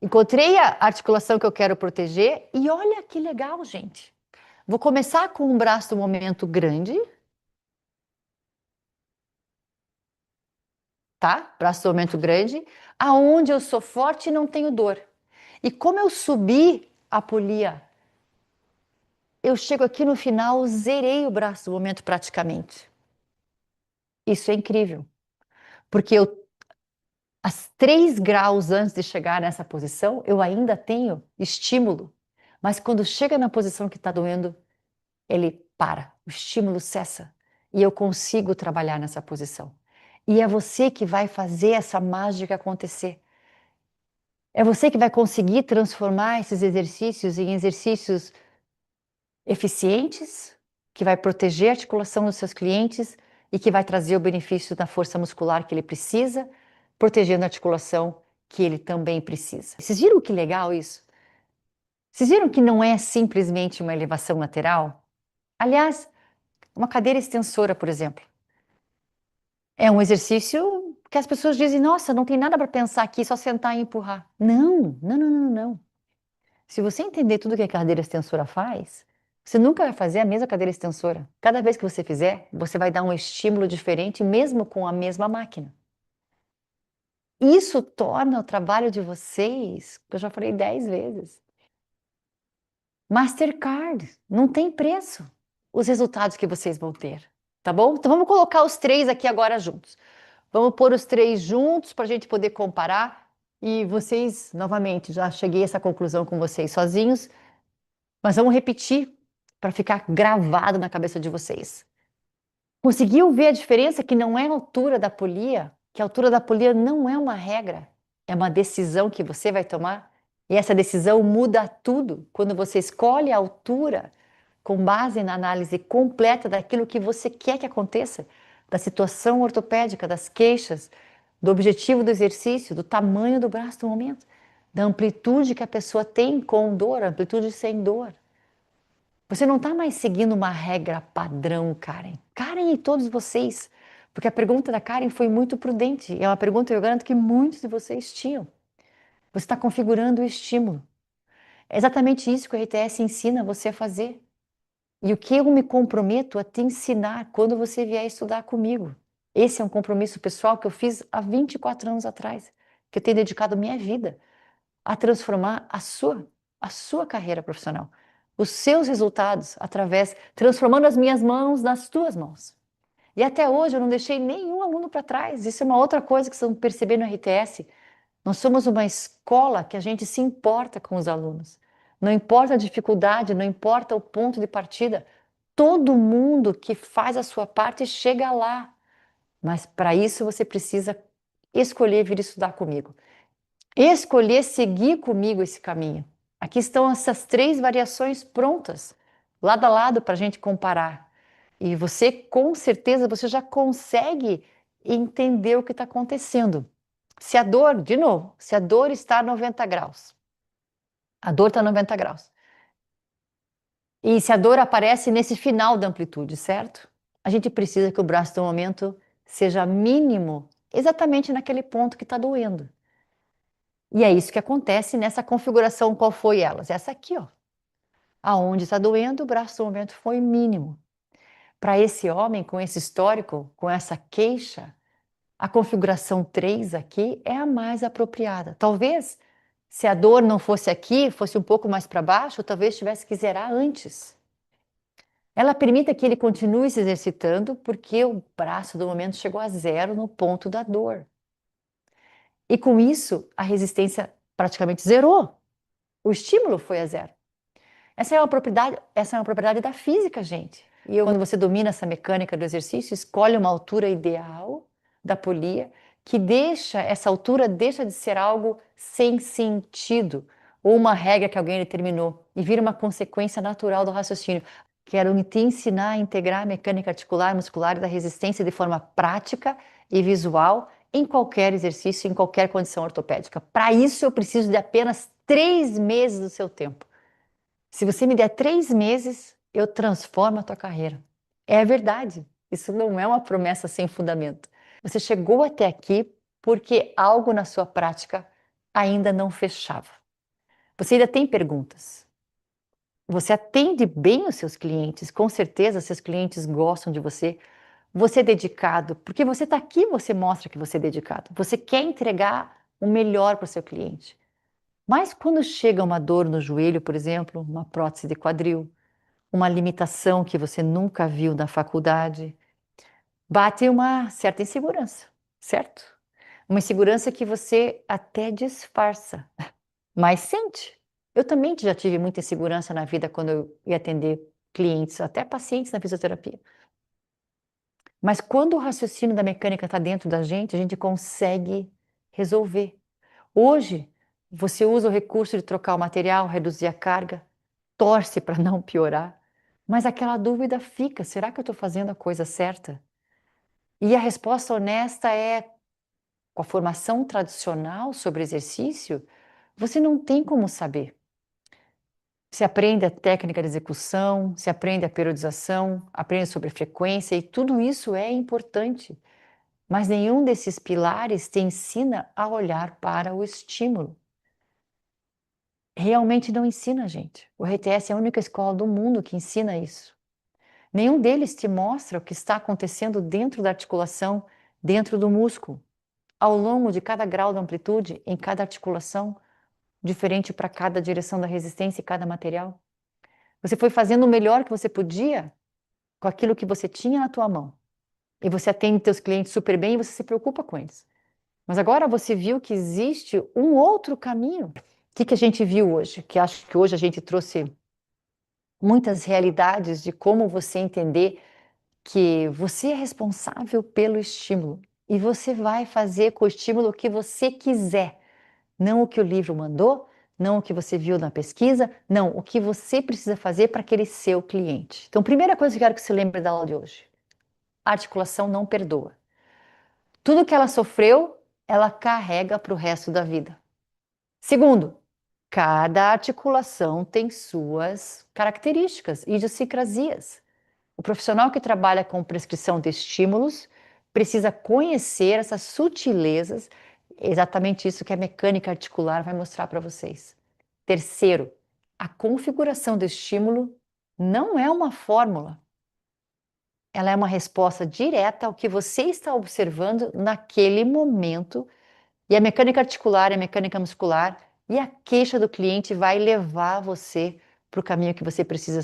Encontrei a articulação que eu quero proteger. E olha que legal, gente. Vou começar com um braço do momento grande. Tá? Braço do momento grande. Aonde eu sou forte e não tenho dor. E como eu subi a polia, eu chego aqui no final, zerei o braço do momento praticamente. Isso é incrível, porque a 3 graus antes de chegar nessa posição, eu ainda tenho estímulo, mas quando chega na posição que está doendo, ele para, o estímulo cessa e eu consigo trabalhar nessa posição. E é você que vai fazer essa mágica acontecer. É você que vai conseguir transformar esses exercícios em exercícios eficientes, que vai proteger a articulação dos seus clientes e que vai trazer o benefício da força muscular que ele precisa, protegendo a articulação que ele também precisa. Vocês viram que legal isso? Vocês viram que não é simplesmente uma elevação lateral? Aliás, uma cadeira extensora, por exemplo, é um exercício que as pessoas dizem: nossa, não tem nada para pensar aqui, só sentar e empurrar. Não, não, não, não, não. Se você entender tudo que a cadeira extensora faz, você nunca vai fazer a mesma cadeira extensora. Cada vez que você fizer, você vai dar um estímulo diferente, mesmo com a mesma máquina. Isso torna o trabalho de vocês, que eu já falei 10 vezes, Mastercard. Não tem preço os resultados que vocês vão ter, tá bom? Então vamos colocar os 3 aqui agora juntos. Vamos pôr os 3 juntos para a gente poder comparar. E vocês, novamente, já cheguei a essa conclusão com vocês sozinhos. Mas vamos repetir para ficar gravado na cabeça de vocês. Conseguiu ver a diferença que não é a altura da polia? Que a altura da polia não é uma regra, é uma decisão que você vai tomar. E essa decisão muda tudo quando você escolhe a altura com base na análise completa daquilo que você quer que aconteça, da situação ortopédica, das queixas, do objetivo do exercício, do tamanho do braço no momento, da amplitude que a pessoa tem com dor, amplitude sem dor. Você não está mais seguindo uma regra padrão, Karen. Karen e todos vocês. Porque a pergunta da Karen foi muito prudente. É uma pergunta que eu garanto que muitos de vocês tinham. Você está configurando o estímulo. É exatamente isso que o RTS ensina você a fazer. E o que eu me comprometo a te ensinar quando você vier estudar comigo. Esse é um compromisso pessoal que eu fiz há 24 anos atrás. Que eu tenho dedicado minha vida a transformar a sua carreira profissional, os seus resultados através, transformando as minhas mãos nas tuas mãos. E até hoje eu não deixei nenhum aluno para trás. Isso é uma outra coisa que vocês vão perceber no RTS. Nós somos uma escola que a gente se importa com os alunos. Não importa a dificuldade, não importa o ponto de partida. Todo mundo que faz a sua parte chega lá. Mas para isso você precisa escolher vir estudar comigo. Escolher seguir comigo esse caminho. Aqui estão essas 3 variações prontas, lado a lado para a gente comparar. E você, com certeza, você já consegue entender o que está acontecendo. Se a dor, de novo, se a dor está a 90 graus, a dor está a 90 graus. E se a dor aparece nesse final da amplitude, certo? A gente precisa que o braço do momento seja mínimo, exatamente naquele ponto que está doendo. E é isso que acontece nessa configuração. Qual foi elas? Essa aqui, ó. Aonde está doendo, o braço do momento foi mínimo. Para esse homem, com esse histórico, com essa queixa, a configuração 3 aqui é a mais apropriada. Talvez, se a dor não fosse aqui, fosse um pouco mais para baixo, talvez tivesse que zerar antes. Ela permite que ele continue se exercitando porque o braço do momento chegou a zero no ponto da dor. E com isso, a resistência praticamente zerou. O estímulo foi a zero. Essa é uma propriedade da física, gente. Quando você domina essa mecânica do exercício, escolhe uma altura ideal da polia, que essa altura deixa de ser algo sem sentido, ou uma regra que alguém determinou, e vira uma consequência natural do raciocínio. Quero te ensinar a integrar a mecânica articular, muscular e da resistência de forma prática e visual em qualquer exercício, em qualquer condição ortopédica. Para isso, eu preciso de apenas 3 meses do seu tempo. Se você me der 3 meses, eu transformo a tua carreira. É verdade. Isso não é uma promessa sem fundamento. Você chegou até aqui porque algo na sua prática ainda não fechava. Você ainda tem perguntas. Você atende bem os seus clientes, com certeza seus clientes gostam de você. Você é dedicado, porque você está aqui, você mostra que você é dedicado. Você quer entregar o melhor para o seu cliente. Mas quando chega uma dor no joelho, por exemplo, uma prótese de quadril, uma limitação que você nunca viu na faculdade, bate uma certa insegurança, certo? Uma insegurança que você até disfarça, mas sente. Eu também já tive muita insegurança na vida quando eu ia atender clientes, até pacientes na fisioterapia. Mas quando o raciocínio da mecânica está dentro da gente, a gente consegue resolver. Hoje, você usa o recurso de trocar o material, reduzir a carga, torce para não piorar, mas aquela dúvida fica: será que eu estou fazendo a coisa certa? E a resposta honesta é: com a formação tradicional sobre exercício, você não tem como saber. Se aprende a técnica de execução, se aprende a periodização, aprende sobre frequência e tudo isso é importante, mas nenhum desses pilares te ensina a olhar para o estímulo. Realmente não ensina, gente. O RTS é a única escola do mundo que ensina isso. Nenhum deles te mostra o que está acontecendo dentro da articulação, dentro do músculo, ao longo de cada grau de amplitude, em cada articulação, diferente para cada direção da resistência e cada material. Você foi fazendo o melhor que você podia com aquilo que você tinha na tua mão. E você atende teus clientes super bem e você se preocupa com eles. Mas agora você viu que existe um outro caminho. O que a gente viu hoje? Que acho que hoje a gente trouxe muitas realidades de como você entender que você é responsável pelo estímulo e você vai fazer com o estímulo o que você quiser, não o que o livro mandou, não o que você viu na pesquisa, não, o que você precisa fazer para aquele seu cliente. Então, primeira coisa que eu quero que você lembre da aula de hoje: a articulação não perdoa. Tudo que ela sofreu, ela carrega para o resto da vida. Segundo, cada articulação tem suas características, idiosincrasias. O profissional que trabalha com prescrição de estímulos precisa conhecer essas sutilezas, exatamente isso que a mecânica articular vai mostrar para vocês. Terceiro, a configuração do estímulo não é uma fórmula. Ela é uma resposta direta ao que você está observando naquele momento, e a mecânica articular, a mecânica muscular e a queixa do cliente vai levar você para o caminho que você precisa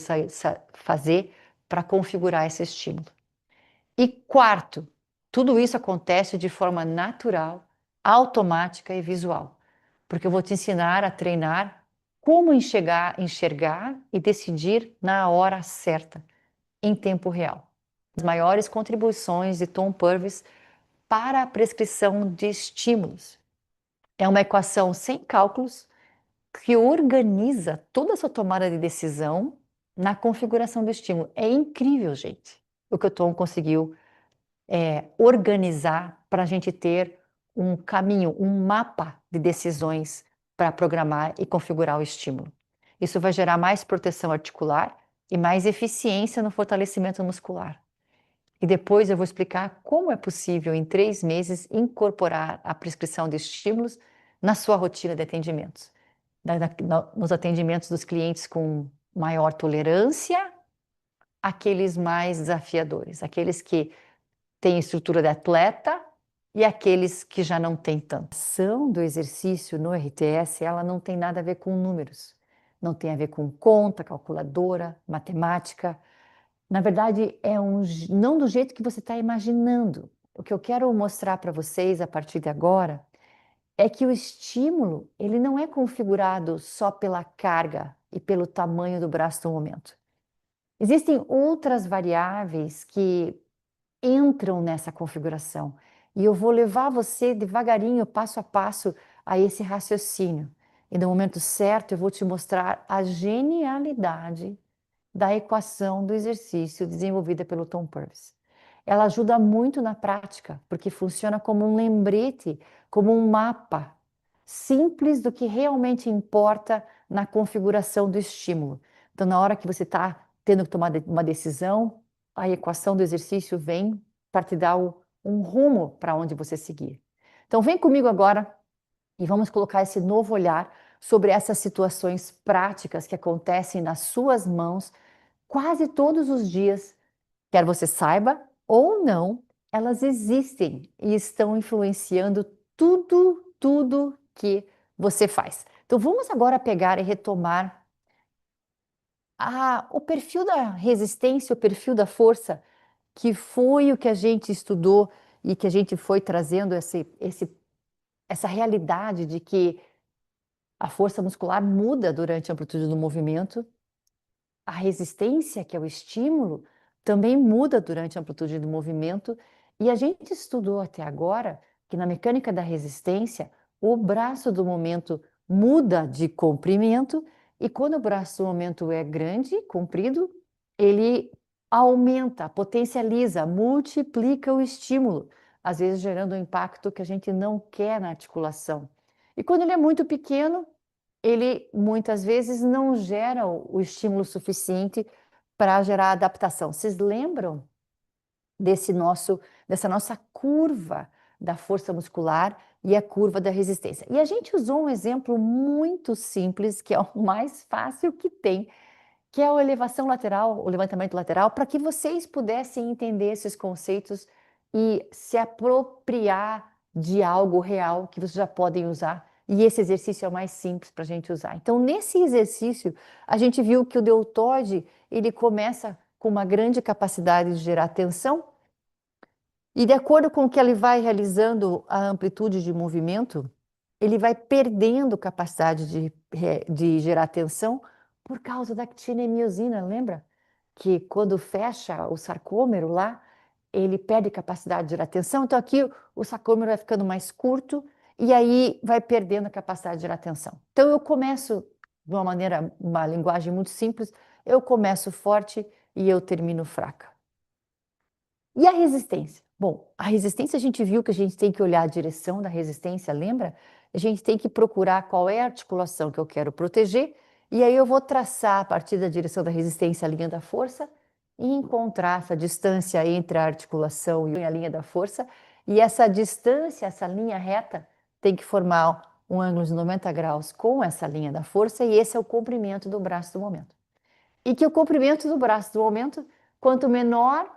fazer para configurar esse estímulo. E quarto, tudo isso acontece de forma natural, automática e visual, porque eu vou te ensinar a treinar como enxergar e decidir na hora certa, em tempo real. As maiores contribuições de Tom Purvis para a prescrição de estímulos. É uma equação sem cálculos que organiza toda a sua tomada de decisão na configuração do estímulo. É incrível, gente, o que o Tom conseguiu organizar para a gente ter um caminho, um mapa de decisões para programar e configurar o estímulo. Isso vai gerar mais proteção articular e mais eficiência no fortalecimento muscular. E depois eu vou explicar como é possível, em 3 meses, incorporar a prescrição de estímulos na sua rotina de atendimentos. Nos atendimentos dos clientes com maior tolerância, aqueles mais desafiadores, aqueles que têm estrutura de atleta e aqueles que já não têm tanto. A ação do exercício no RTS, ela não tem nada a ver com números, não tem a ver com conta, calculadora, matemática. Na verdade, não do jeito que você está imaginando. O que eu quero mostrar para vocês a partir de agora é que o estímulo, ele não é configurado só pela carga e pelo tamanho do braço no momento. Existem outras variáveis que entram nessa configuração e eu vou levar você devagarinho, passo a passo, a esse raciocínio. E no momento certo eu vou te mostrar a genialidade da equação do exercício desenvolvida pelo Tom Purvis. Ela ajuda muito na prática, porque funciona como um lembrete, como um mapa simples do que realmente importa na configuração do estímulo. Então, na hora que você está tendo que tomar uma decisão, a equação do exercício vem para te dar um rumo para onde você seguir. Então, vem comigo agora e vamos colocar esse novo olhar sobre essas situações práticas que acontecem nas suas mãos quase todos os dias, quer você saiba ou não, elas existem e estão influenciando tudo que você faz. Então vamos agora pegar e retomar o perfil da resistência, o perfil da força, que foi o que a gente estudou e que a gente foi trazendo essa realidade de que a força muscular muda durante a amplitude do movimento. A resistência, que é o estímulo, também muda durante a amplitude do movimento, e a gente estudou até agora que na mecânica da resistência, o braço do momento muda de comprimento, e quando o braço do momento é grande, comprido, ele aumenta, potencializa, multiplica o estímulo, às vezes gerando um impacto que a gente não quer na articulação. E quando ele é muito pequeno, ele muitas vezes não gera o estímulo suficiente para gerar adaptação. Vocês lembram dessa nossa curva da força muscular e a curva da resistência? E a gente usou um exemplo muito simples, que é o mais fácil que tem, que é a elevação lateral, o levantamento lateral, para que vocês pudessem entender esses conceitos e se apropriar de algo real que vocês já podem usar. E esse exercício é o mais simples para a gente usar. Então, nesse exercício, a gente viu que o deltoide, ele começa com uma grande capacidade de gerar tensão, e de acordo com o que ele vai realizando a amplitude de movimento, ele vai perdendo capacidade de gerar tensão por causa da actina e miosina, lembra? Que quando fecha o sarcômero lá, ele perde capacidade de gerar tensão. Então aqui o sarcômero vai ficando mais curto e aí vai perdendo a capacidade de gerar tensão. Então eu começo de uma linguagem muito simples, eu começo forte e eu termino fraca. E a resistência? Bom, a resistência a gente viu que a gente tem que olhar a direção da resistência, lembra? A gente tem que procurar qual é a articulação que eu quero proteger, e aí eu vou traçar a partir da direção da resistência a linha da força e encontrar essa distância entre a articulação e a linha da força, e essa distância, essa linha reta, tem que formar um ângulo de 90 graus com essa linha da força, e esse é o comprimento do braço do momento. E que o comprimento do braço do momento, quanto menor,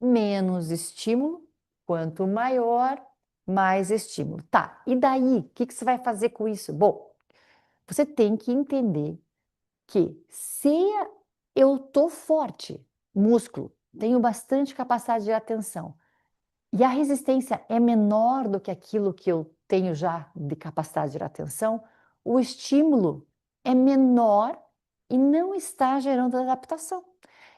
menos estímulo, quanto maior, mais estímulo. Tá, e daí? O que você vai fazer com isso? Bom, você tem que entender que se eu tô forte, músculo, tenho bastante capacidade de atenção, e a resistência é menor do que aquilo que eu tenho já de capacidade de atenção, o estímulo é menor e não está gerando adaptação.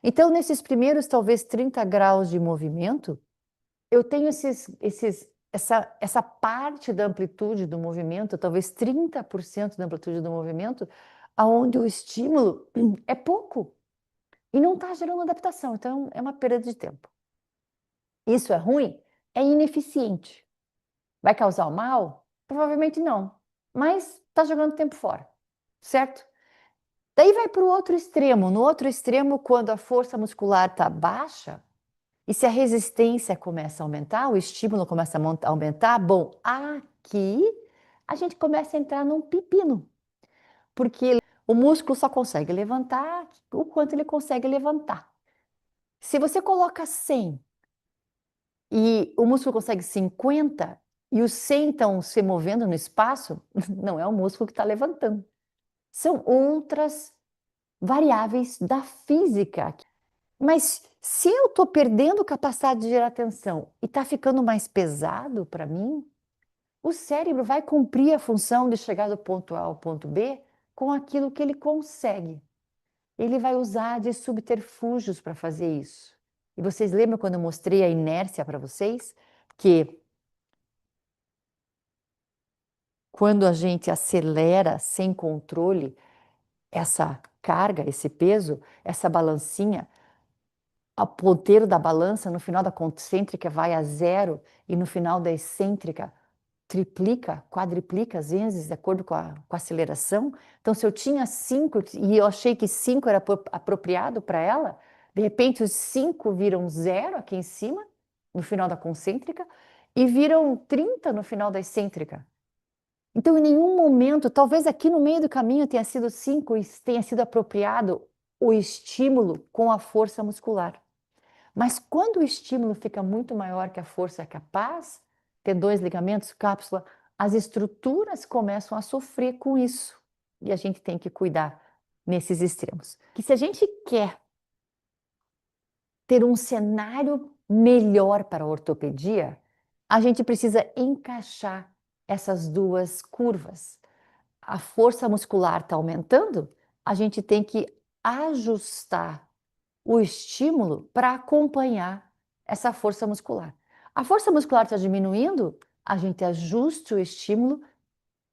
Então, nesses primeiros, talvez 30 graus de movimento, eu tenho essa parte da amplitude do movimento, talvez 30% da amplitude do movimento, aonde o estímulo é pouco e não está gerando adaptação. Então, é uma perda de tempo. Isso é ruim? É ineficiente. Vai causar o mal? Provavelmente não, mas está jogando tempo fora, certo? Daí vai para o outro extremo. No outro extremo, quando a força muscular está baixa, e se a resistência começa a aumentar, o estímulo começa a aumentar, bom, aqui a gente começa a entrar num pepino, porque o músculo só consegue levantar o quanto ele consegue levantar. Se você coloca 100 e o músculo consegue 50 e os 100 estão se movendo no espaço, não é o músculo que está levantando. São outras variáveis da física. Mas Se eu estou perdendo capacidade de gerar tensão e está ficando mais pesado para mim, o cérebro vai cumprir a função de chegar do ponto A ao ponto B com aquilo que ele consegue. Ele vai usar de subterfúgios para fazer isso. E vocês lembram quando eu mostrei a inércia para vocês? Que quando a gente acelera sem controle essa carga, esse peso, essa balancinha, o ponteiro da balança no final da concêntrica vai a zero e no final da excêntrica triplica, quadriplica às vezes, de acordo com a aceleração. Então, se eu tinha 5 e eu achei que 5 era apropriado para ela, de repente os 5 viram zero aqui em cima, no final da concêntrica, e viram 30 no final da excêntrica. Então, em nenhum momento, talvez aqui no meio do caminho tenha sido 5 e tenha sido apropriado o estímulo com a força muscular. Mas quando o estímulo fica muito maior que a força é capaz, tendões, ligamentos, cápsula, as estruturas começam a sofrer com isso. E a gente tem que cuidar nesses extremos. Que se a gente quer ter um cenário melhor para a ortopedia, a gente precisa encaixar essas duas curvas. A força muscular está aumentando, a gente tem que ajustar o estímulo para acompanhar essa força muscular. A força muscular está diminuindo, a gente ajuste o estímulo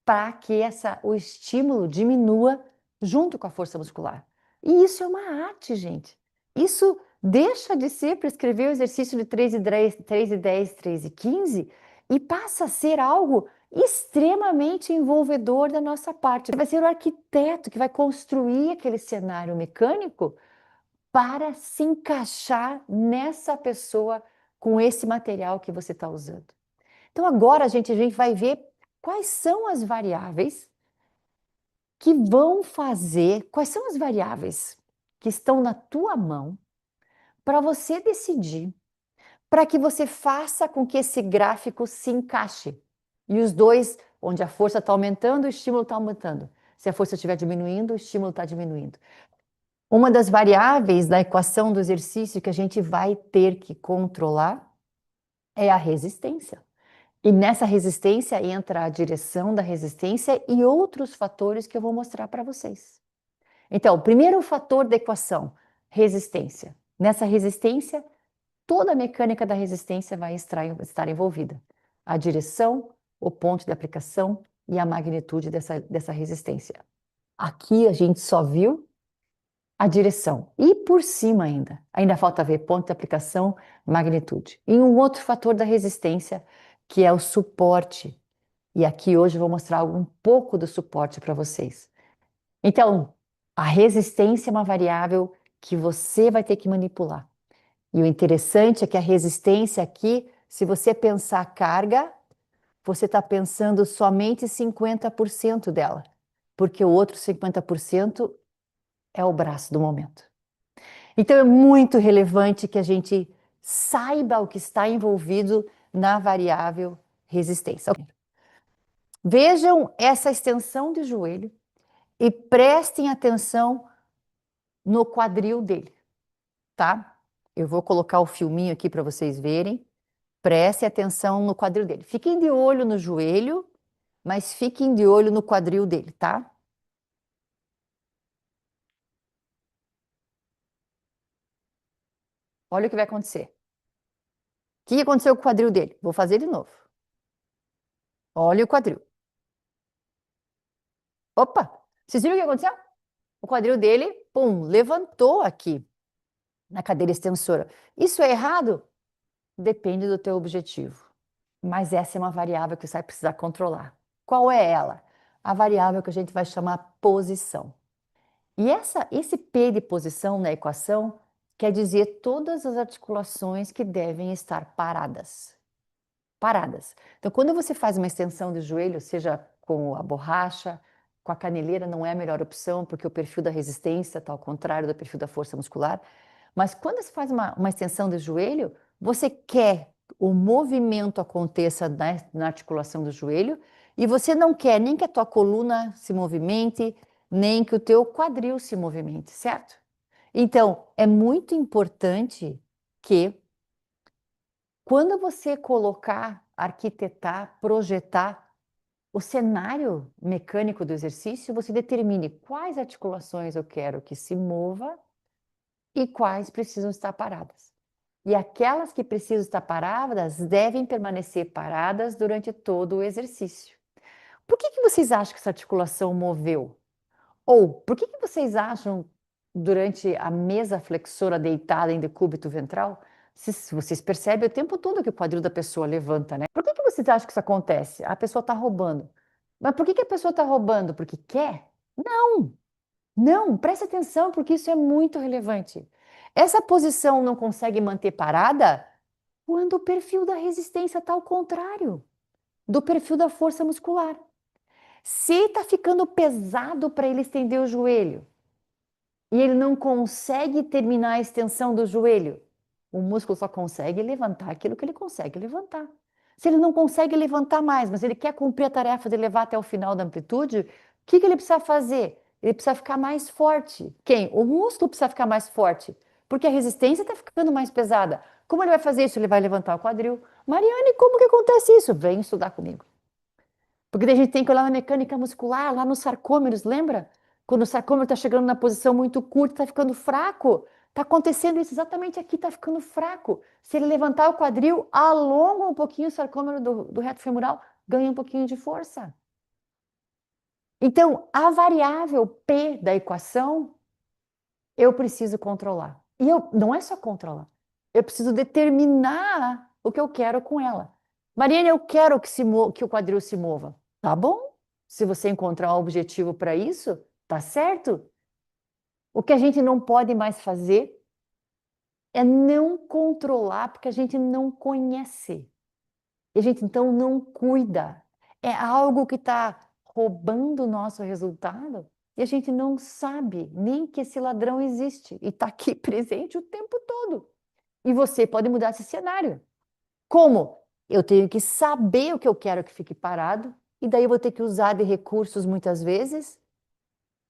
para que o estímulo diminua junto com a força muscular. E isso é uma arte, gente. Isso deixa de ser prescrever o exercício de 3 e 10, 3 e 10, 3 e 15 e passa a ser algo extremamente envolvedor da nossa parte. Vai ser o arquiteto que vai construir aquele cenário mecânico para se encaixar nessa pessoa com esse material que você está usando. Então, agora a gente vai ver quais são as variáveis que vão fazer, quais são as variáveis que estão na tua mão para você decidir, para que você faça com que esse gráfico se encaixe. E os dois, onde a força está aumentando, o estímulo está aumentando. Se a força estiver diminuindo, o estímulo está diminuindo. Uma das variáveis da equação do exercício que a gente vai ter que controlar é a resistência. E nessa resistência entra a direção da resistência e outros fatores que eu vou mostrar para vocês. Então, o primeiro fator da equação, resistência. Nessa resistência, toda a mecânica da resistência vai estar envolvida. A direção, o ponto de aplicação e a magnitude dessa resistência. Aqui a gente só viu a direção. E por cima ainda. Ainda falta ver ponto de aplicação, magnitude. E um outro fator da resistência, que é o suporte. E aqui hoje eu vou mostrar um pouco do suporte para vocês. Então, a resistência é uma variável que você vai ter que manipular. E o interessante é que a resistência aqui, se você pensar carga, você está pensando somente 50% dela, porque o outro 50% é o braço do momento. Então é muito relevante que a gente saiba o que está envolvido na variável resistência. Vejam essa extensão de joelho e prestem atenção no quadril dele, tá? Eu vou colocar o filminho aqui para vocês verem. Prestem atenção no quadril dele. Fiquem de olho no joelho, mas fiquem de olho no quadril dele, tá? Olha o que vai acontecer. O que aconteceu com o quadril dele? Vou fazer de novo. Olha o quadril. Opa! Vocês viram o que aconteceu? O quadril dele, pum, levantou aqui na cadeira extensora. Isso é errado? Depende do teu objetivo. Mas essa é uma variável que você vai precisar controlar. Qual é ela? A variável que a gente vai chamar posição. E esse P de posição na equação quer dizer todas as articulações que devem estar paradas. Paradas. Então, quando você faz uma extensão de joelho, seja com a borracha, com a caneleira, não é a melhor opção, porque o perfil da resistência está ao contrário do perfil da força muscular. Mas quando você faz uma extensão de joelho, você quer o movimento aconteça na articulação do joelho e você não quer nem que a tua coluna se movimente, nem que o teu quadril se movimente, certo? Então, é muito importante que, quando você colocar, arquitetar, projetar o cenário mecânico do exercício, você determine quais articulações eu quero que se mova e quais precisam estar paradas. E aquelas que precisam estar paradas devem permanecer paradas durante todo o exercício. Por que vocês acham que essa articulação moveu? Ou por que vocês acham, durante a mesa flexora deitada em decúbito ventral, se vocês percebem o tempo todo que o quadril da pessoa levanta, né? Por que vocês acham que isso acontece? A pessoa está roubando. Mas por que a pessoa está roubando? Porque quer? Não, não, preste atenção, porque isso é muito relevante. Essa posição não consegue manter parada quando o perfil da resistência está ao contrário do perfil da força muscular. Se está ficando pesado para ele estender o joelho e ele não consegue terminar a extensão do joelho, o músculo só consegue levantar aquilo que ele consegue levantar. Se ele não consegue levantar mais, mas ele quer cumprir a tarefa de levar até o final da amplitude, o que ele precisa fazer? Ele precisa ficar mais forte. Quem? O músculo precisa ficar mais forte, porque a resistência está ficando mais pesada. Como ele vai fazer isso? Ele vai levantar o quadril. Mariane, como que acontece isso? Vem estudar comigo. Porque daí a gente tem que olhar na mecânica muscular, lá nos sarcômeros, lembra? Quando o sarcômero está chegando na posição muito curta, está ficando fraco. Está acontecendo isso exatamente aqui, está ficando fraco. Se ele levantar o quadril, alonga um pouquinho o sarcômero do reto femoral, ganha um pouquinho de força. Então, a variável P da equação, eu preciso controlar. E não é só controlar, eu preciso determinar o que eu quero com ela. Mariana, eu quero que o quadril se mova. Tá bom? Se você encontrar um objetivo para isso, tá certo? O que a gente não pode mais fazer é não controlar, porque a gente não conhece. E a gente então não cuida. É algo que está roubando o nosso resultado e a gente não sabe nem que esse ladrão existe e está aqui presente o tempo todo. E você pode mudar esse cenário. Como? Eu tenho que saber o que eu quero que fique parado, e daí eu vou ter que usar de recursos muitas vezes,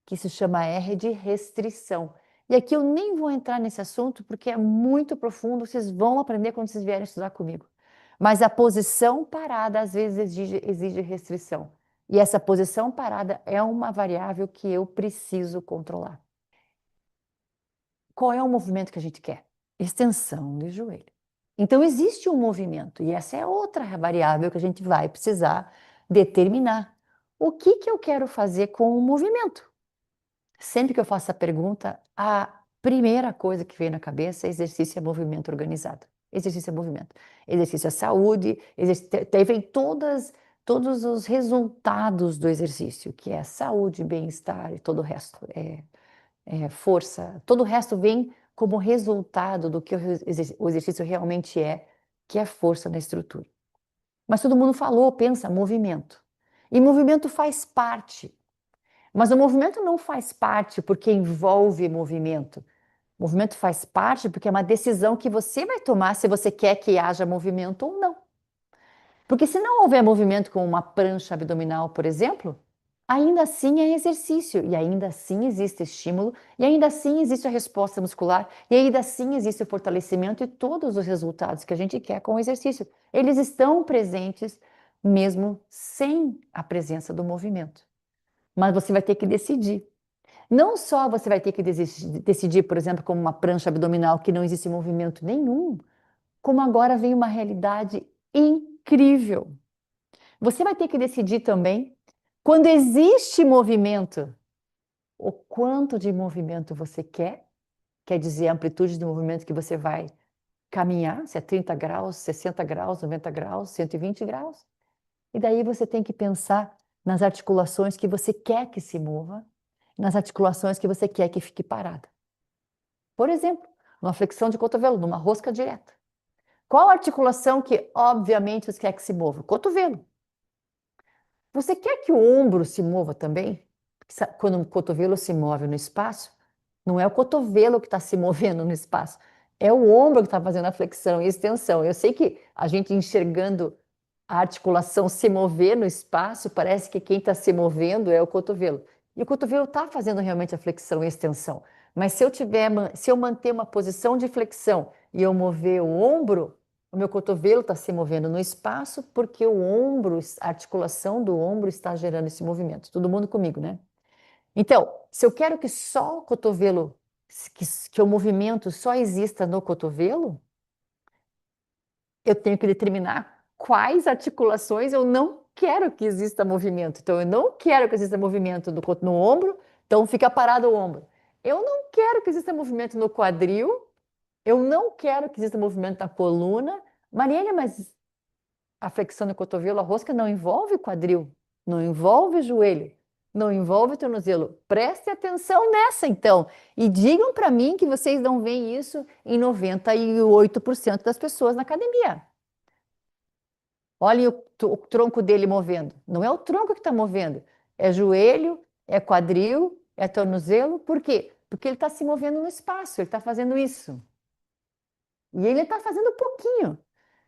que se chama R de restrição. E aqui eu nem vou entrar nesse assunto porque é muito profundo, vocês vão aprender quando vocês vierem estudar comigo. Mas a posição parada às vezes exige restrição. E essa posição parada é uma variável que eu preciso controlar. Qual é o movimento que a gente quer? Extensão do joelho. Então, existe um movimento, e essa é outra variável que a gente vai precisar determinar. O que eu quero fazer com o movimento? Sempre que eu faço essa pergunta, a primeira coisa que vem na cabeça é exercício é movimento organizado. Exercício é movimento. Exercício é saúde, daí vem todos os resultados do exercício, que é saúde, bem-estar e todo o resto. Força, todo o resto vem como resultado do que o exercício realmente é, que é força na estrutura. Mas todo mundo falou, pensa, movimento. E movimento faz parte. Mas o movimento não faz parte porque envolve movimento. O movimento faz parte porque é uma decisão que você vai tomar se você quer que haja movimento ou não. Porque se não houver movimento com uma prancha abdominal, por exemplo, ainda assim é exercício, e ainda assim existe estímulo, e ainda assim existe a resposta muscular, e ainda assim existe o fortalecimento e todos os resultados que a gente quer com o exercício. Eles estão presentes mesmo sem a presença do movimento. Mas você vai ter que decidir. Não só você vai ter que decidir, por exemplo, como uma prancha abdominal que não existe movimento nenhum, como agora vem uma realidade incrível. Você vai ter que decidir também, quando existe movimento, o quanto de movimento você quer dizer a amplitude do movimento que você vai caminhar, se é 30 graus, 60 graus, 90 graus, 120 graus. E daí você tem que pensar nas articulações que você quer que se mova, nas articulações que você quer que fique parada. Por exemplo, numa flexão de cotovelo, numa rosca direta. Qual articulação que, obviamente, você quer que se mova? Cotovelo. Você quer que o ombro se mova também? Quando o cotovelo se move no espaço, não é o cotovelo que está se movendo no espaço, é o ombro que está fazendo a flexão e extensão. Eu sei que a gente enxergando a articulação se mover no espaço, parece que quem está se movendo é o cotovelo. E o cotovelo está fazendo realmente a flexão e extensão, Mas se eu manter uma posição de flexão e eu mover o ombro, o meu cotovelo está se movendo no espaço porque o ombro, a articulação do ombro está gerando esse movimento. Todo mundo comigo, né? Então, se eu quero que só o cotovelo, que o movimento só exista no cotovelo, eu tenho que determinar quais articulações eu não quero que exista movimento. Então, eu não quero que exista movimento no ombro, então fica parado o ombro. Eu não quero que exista movimento no quadril, eu não quero que exista movimento na coluna. Mariana, mas a flexão do cotovelo, a rosca não envolve quadril, não envolve joelho, não envolve tornozelo. Preste atenção nessa, então. E digam para mim que vocês não veem isso em 98% das pessoas na academia. Olhem o tronco dele movendo. Não é o tronco que está movendo, é joelho, é quadril, é tornozelo. Por quê? Porque ele está se movendo no espaço, ele está fazendo isso. E ele está fazendo pouquinho.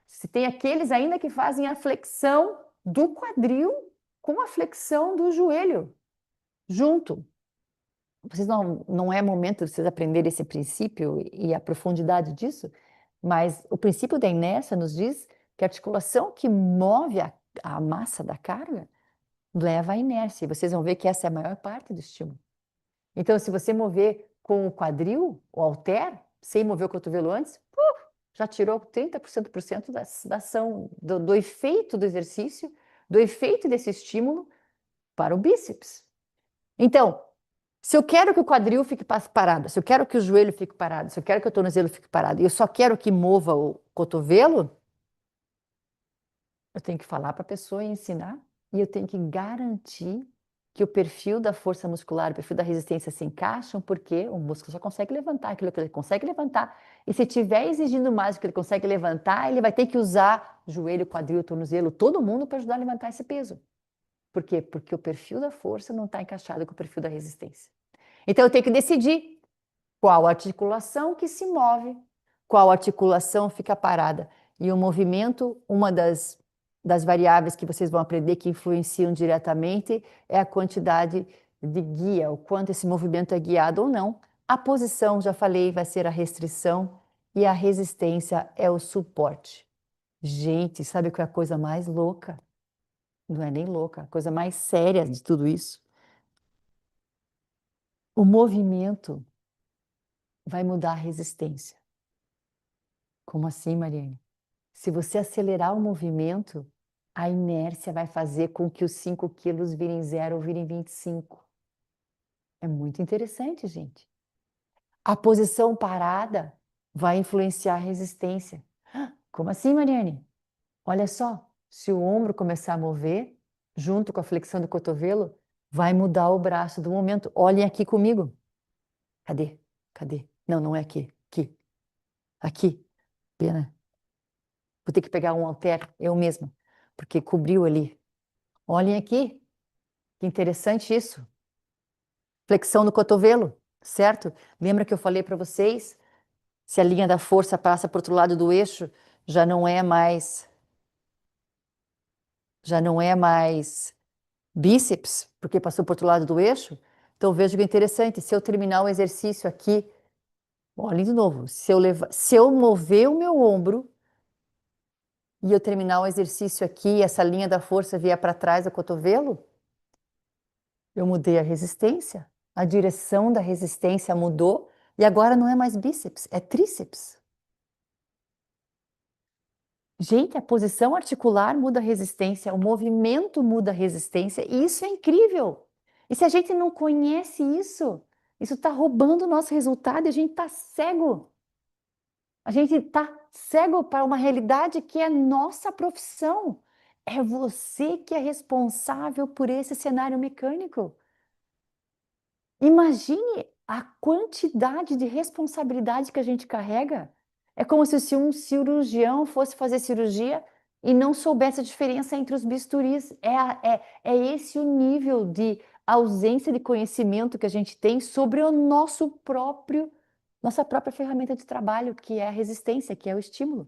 Se tem aqueles ainda que fazem a flexão do quadril com a flexão do joelho junto. Vocês não é momento de vocês aprenderem esse princípio e a profundidade disso, mas o princípio da inércia nos diz que a articulação que move a massa da carga leva à inércia. E vocês vão ver que essa é a maior parte do estímulo. Então, se você mover com o quadril, o halter, sem mover o cotovelo antes, já tirou 30% da ação, do efeito do exercício, do efeito desse estímulo para o bíceps. Então, se eu quero que o quadril fique parado, se eu quero que o joelho fique parado, se eu quero que o tornozelo fique parado, e eu só quero que mova o cotovelo, eu tenho que falar para a pessoa e ensinar, e eu tenho que garantir que o perfil da força muscular, o perfil da resistência se encaixam, porque o músculo só consegue levantar aquilo que ele consegue levantar. E se estiver exigindo mais do que ele consegue levantar, ele vai ter que usar joelho, quadril, tornozelo, todo mundo para ajudar a levantar esse peso. Por quê? Porque o perfil da força não está encaixado com o perfil da resistência. Então eu tenho que decidir qual articulação que se move, qual articulação fica parada. E o movimento, uma das variáveis que vocês vão aprender que influenciam diretamente é a quantidade de guia, o quanto esse movimento é guiado ou não. A posição, já falei, vai ser a restrição e a resistência é o suporte. Gente, sabe qual é a coisa mais louca? Não é nem louca, a coisa mais séria de tudo isso. O movimento vai mudar a resistência. Como assim, Mariane? Se você acelerar o movimento, a inércia vai fazer com que os 5 quilos virem 0 ou virem 25. É muito interessante, gente. A posição parada vai influenciar a resistência. Como assim, Mariane? Olha só, se o ombro começar a mover, junto com a flexão do cotovelo, vai mudar o braço do momento. Olhem aqui comigo. Cadê? Cadê? Não, não é aqui. Aqui. Aqui. Pena. Vou ter que pegar um halter eu mesma, porque cobriu ali. Olhem aqui, que interessante isso. Flexão no cotovelo, certo? Lembra que eu falei para vocês? Se a linha da força passa para o outro lado do eixo, já não é mais bíceps, porque passou para o outro lado do eixo. Então veja que é interessante, se eu terminar o exercício aqui, olhem de novo, se eu mover o meu ombro e eu terminar o exercício aqui, e essa linha da força vier para trás do cotovelo, eu mudei a resistência, a direção da resistência mudou e agora não é mais bíceps, é tríceps. Gente, a posição articular muda a resistência, o movimento muda a resistência e isso é incrível. E se a gente não conhece isso, isso está roubando o nosso resultado e a gente está cego. A gente está cego para uma realidade que é nossa profissão. É você que é responsável por esse cenário mecânico. Imagine a quantidade de responsabilidade que a gente carrega. É como se um cirurgião fosse fazer cirurgia e não soubesse a diferença entre os bisturis. É esse o nível de ausência de conhecimento que a gente tem sobre o nossa própria ferramenta de trabalho, que é a resistência, que é o estímulo.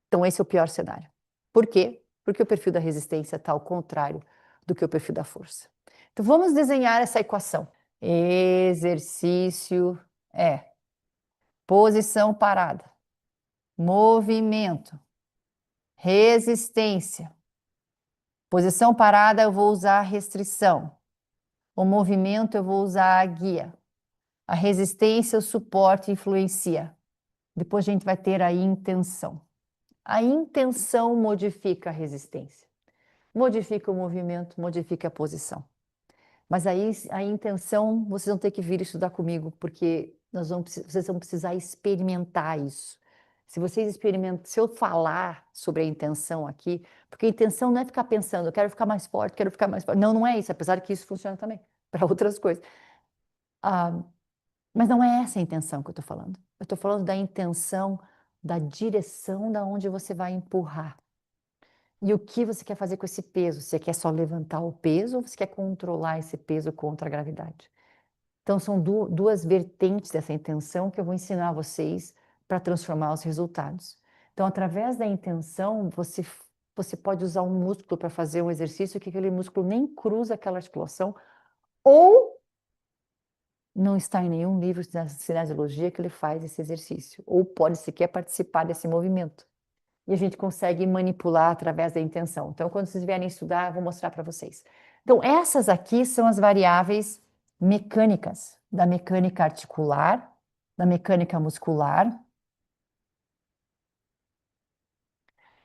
Então, esse é o pior cenário. Por quê? Porque o perfil da resistência está ao contrário do que o perfil da força. Então, vamos desenhar essa equação. Exercício é posição parada, movimento, resistência. Posição parada eu vou usar a restrição. O movimento eu vou usar a guia. A resistência, o suporte influencia. Depois a gente vai ter a intenção. A intenção modifica a resistência, modifica o movimento, modifica a posição. Mas aí a intenção, vocês vão ter que vir estudar comigo, porque vocês vão precisar experimentar isso. Se vocês experimentam, se eu falar sobre a intenção aqui, porque a intenção não é ficar pensando, eu quero ficar mais forte, quero ficar mais forte. Não, não é isso, apesar que isso funciona também para outras coisas. Ah, mas não é essa a intenção que eu estou falando. Eu estou falando da intenção, da direção da onde você vai empurrar. E o que você quer fazer com esse peso? Você quer só levantar o peso ou você quer controlar esse peso contra a gravidade? Então, são duas vertentes dessa intenção que eu vou ensinar a vocês para transformar os resultados. Então, através da intenção, você pode usar um músculo para fazer um exercício que aquele músculo nem cruza aquela articulação ou não está em nenhum livro de cinesiologia que ele faz esse exercício, ou pode sequer participar desse movimento. E a gente consegue manipular através da intenção. Então, quando vocês vierem estudar, eu vou mostrar para vocês. Então, essas aqui são as variáveis mecânicas, da mecânica articular, da mecânica muscular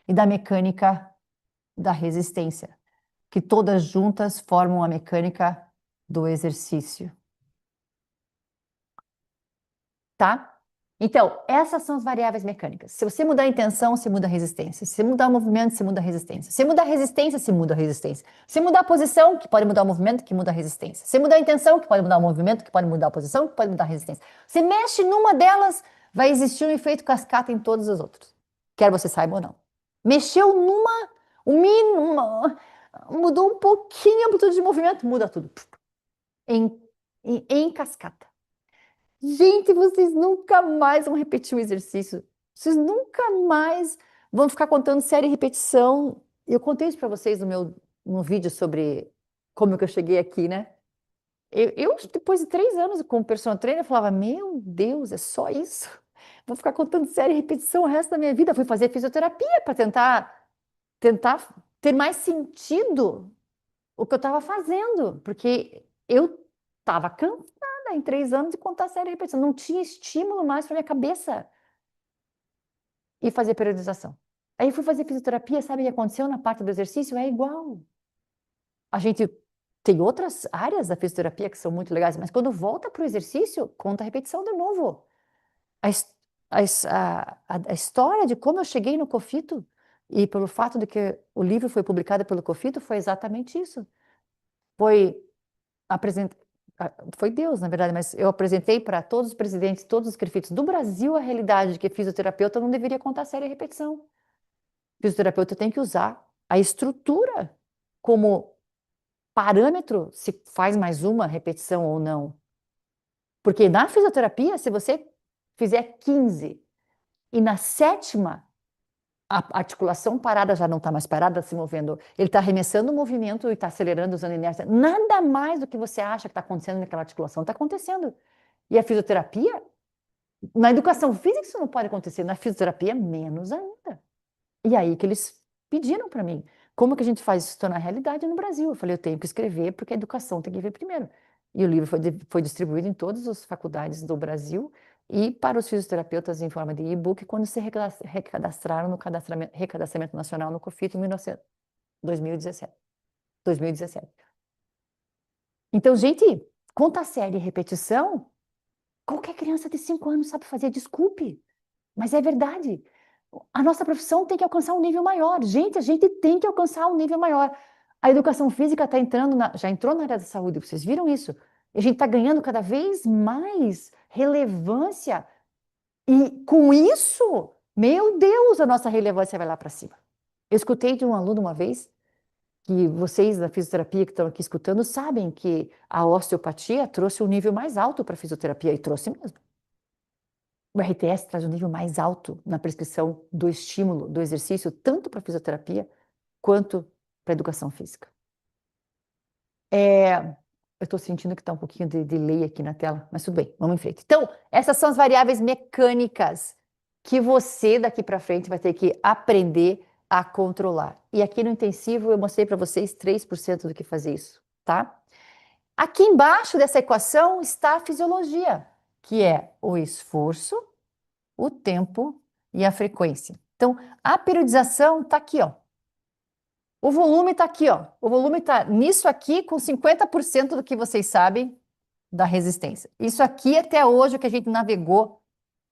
e da mecânica da resistência, que todas juntas formam a mecânica do exercício. Tá? Então, essas são as variáveis mecânicas. Se você mudar a intenção, você muda a resistência. Se você mudar o movimento, você muda a resistência. Se você mudar a resistência, você muda a resistência. Se você mudar a posição, que pode mudar o movimento, que muda a resistência. Se você mudar a intenção, que pode mudar o movimento, que pode mudar a posição, que pode mudar a resistência. Se mexe numa delas, vai existir um efeito cascata em todas as outras. Quer você saiba ou não. Mexeu numa, o mínimo, mudou um pouquinho a amplitude de movimento, muda tudo. Em, em cascata. Gente, vocês nunca mais vão repetir o exercício. Vocês nunca mais vão ficar contando série e repetição. Eu contei isso para vocês no vídeo sobre como que eu cheguei aqui, né? Depois de 3 anos como personal trainer, eu falava, meu Deus, é só isso? Vou ficar contando série e repetição o resto da minha vida. Fui fazer fisioterapia para tentar ter mais sentido o que eu estava fazendo, porque eu estava cansada em 3 anos de contar série e repetição. Não tinha estímulo mais para minha cabeça. E fazer periodização. Aí fui fazer fisioterapia, sabe o que aconteceu na parte do exercício? É igual. A gente tem outras áreas da fisioterapia que são muito legais, mas quando volta para o exercício, conta a repetição de novo. A história de como eu cheguei no COFITO e pelo fato de que o livro foi publicado pelo COFITO foi exatamente isso. Foi apresent... Foi Deus, na verdade, mas eu apresentei para todos os presidentes, todos os prefeitos do Brasil a realidade de que fisioterapeuta não deveria contar série e repetição. Fisioterapeuta tem que usar a estrutura como parâmetro se faz mais uma repetição ou não. Porque na fisioterapia, se você fizer 15 e na sétima a articulação parada já não está mais parada, se movendo. Ele está arremessando o movimento e está acelerando, usando inércia. Nada mais do que você acha que está acontecendo naquela articulação está acontecendo. E a fisioterapia, na educação física isso não pode acontecer, na fisioterapia menos ainda. E aí que eles pediram para mim, como que a gente faz isso tornar realidade no Brasil? Eu falei, eu tenho que escrever porque a educação tem que vir primeiro. E o livro foi distribuído em todas as faculdades do Brasil e para os fisioterapeutas em forma de e-book quando se recadastraram no recadastramento nacional no COFIT em 2017. 2017. Então, gente, conta série e repetição, qualquer criança de 5 anos sabe fazer, desculpe, mas é verdade. A nossa profissão tem que alcançar um nível maior. Gente, a gente tem que alcançar um nível maior. A educação física está entrando, já entrou na área da saúde, vocês viram isso? E a gente está ganhando cada vez mais relevância. E com isso, meu Deus, a nossa relevância vai lá para cima. Eu escutei de um aluno uma vez, que vocês da fisioterapia que estão aqui escutando sabem que a osteopatia trouxe um nível mais alto para a fisioterapia, e trouxe mesmo. O RTS traz um nível mais alto na prescrição do estímulo, do exercício, tanto para a fisioterapia quanto para a educação física. Eu estou sentindo que está um pouquinho de delay aqui na tela, mas tudo bem, vamos em frente. Então, essas são as variáveis mecânicas que você daqui para frente vai ter que aprender a controlar. E aqui no intensivo eu mostrei para vocês 3% do que fazer isso, tá? Aqui embaixo dessa equação está a fisiologia, que é o esforço, o tempo e a frequência. Então, a periodização está aqui, ó. O volume está aqui, ó. O volume está nisso aqui com 50% do que vocês sabem da resistência. Isso aqui até hoje é o que a gente navegou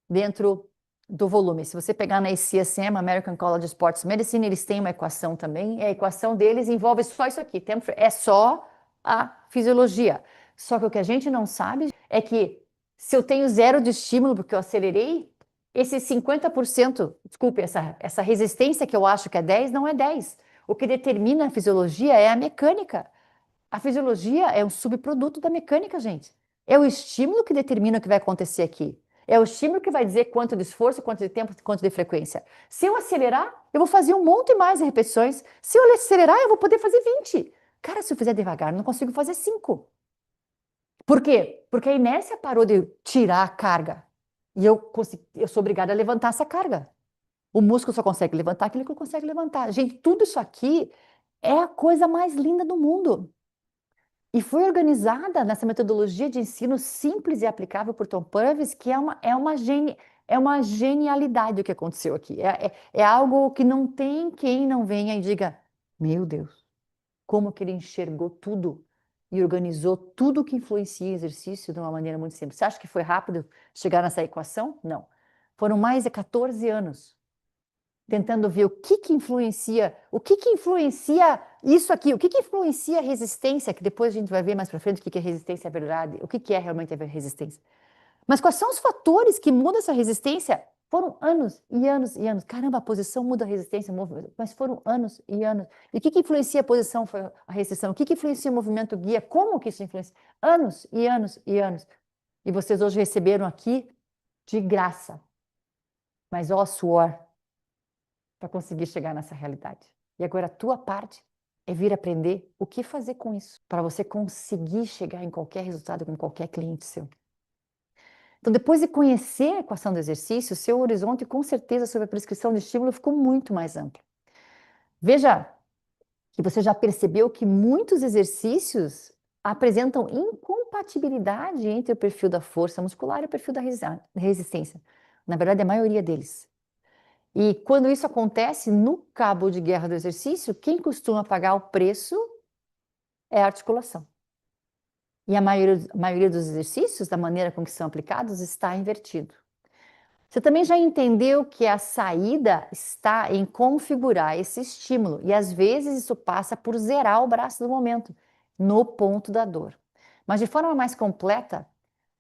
dentro do volume. Se você pegar na ACSM, American College of Sports Medicine, eles têm uma equação também. A equação deles envolve só isso aqui. É só a fisiologia. Só que o que a gente não sabe é que se eu tenho zero de estímulo porque eu acelerei, esse 50%, desculpe, essa resistência que eu acho que é 10, não é 10. O que determina a fisiologia é a mecânica. A fisiologia é um subproduto da mecânica, gente. É o estímulo que determina o que vai acontecer aqui. É o estímulo que vai dizer quanto de esforço, quanto de tempo, quanto de frequência. Se eu acelerar, eu vou fazer um monte mais de repetições. Se eu acelerar, eu vou poder fazer 20. Cara, se eu fizer devagar, eu não consigo fazer 5. Por quê? Porque a inércia parou de tirar a carga. E eu sou obrigada a levantar essa carga. O músculo só consegue levantar aquilo que ele consegue levantar. Gente, tudo isso aqui é a coisa mais linda do mundo. E foi organizada nessa metodologia de ensino simples e aplicável por Tom Purvis, que é uma genialidade o que aconteceu aqui. É algo que não tem quem não venha e diga, meu Deus, como que ele enxergou tudo e organizou tudo que influencia exercício de uma maneira muito simples. Você acha que foi rápido chegar nessa equação? Não. Foram mais de 14 anos tentando ver o que influencia isso aqui, o que influencia a resistência, que depois a gente vai ver mais para frente o que é resistência à verdade, o que é realmente a resistência. Mas quais são os fatores que mudam essa resistência? Foram anos e anos e anos. Caramba, a posição muda a resistência, mas foram anos e anos. E o que influencia a posição, a restrição? O que influencia o movimento guia? Como que isso influencia? Anos e anos e anos. E vocês hoje receberam aqui de graça. Mas ó, suor para conseguir chegar nessa realidade. E agora a tua parte é vir aprender o que fazer com isso, para você conseguir chegar em qualquer resultado com qualquer cliente seu. Então, depois de conhecer a equação do exercício, seu horizonte, com certeza, sobre a prescrição de estímulo ficou muito mais amplo. Veja que você já percebeu que muitos exercícios apresentam incompatibilidade entre o perfil da força muscular e o perfil da resistência. Na verdade, a maioria deles. E quando isso acontece no cabo de guerra do exercício, quem costuma pagar o preço é a articulação. E a maioria dos exercícios, da maneira com que são aplicados, está invertido. Você também já entendeu que a saída está em configurar esse estímulo, e às vezes isso passa por zerar o braço do momento, no ponto da dor. Mas de forma mais completa,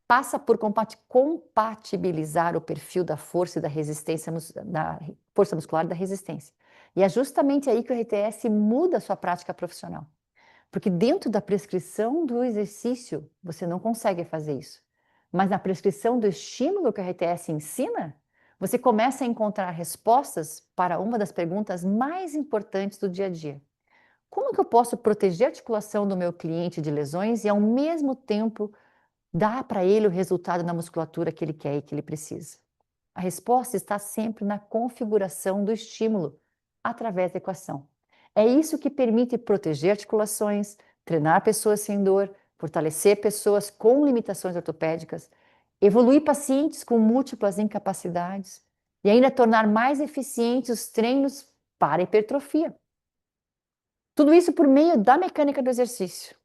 passa por compatibilizar o perfil da força e da resistência, da força muscular e da resistência. E é justamente aí que o RTS muda a sua prática profissional. Porque dentro da prescrição do exercício, você não consegue fazer isso. Mas na prescrição do estímulo que o RTS ensina, você começa a encontrar respostas para uma das perguntas mais importantes do dia a dia. Como que eu posso proteger a articulação do meu cliente de lesões e, ao mesmo tempo, dar para ele o resultado na musculatura que ele quer e que ele precisa? A resposta está sempre na configuração do estímulo, através da equação. É isso que permite proteger articulações, treinar pessoas sem dor, fortalecer pessoas com limitações ortopédicas, evoluir pacientes com múltiplas incapacidades e ainda tornar mais eficientes os treinos para hipertrofia. Tudo isso por meio da mecânica do exercício.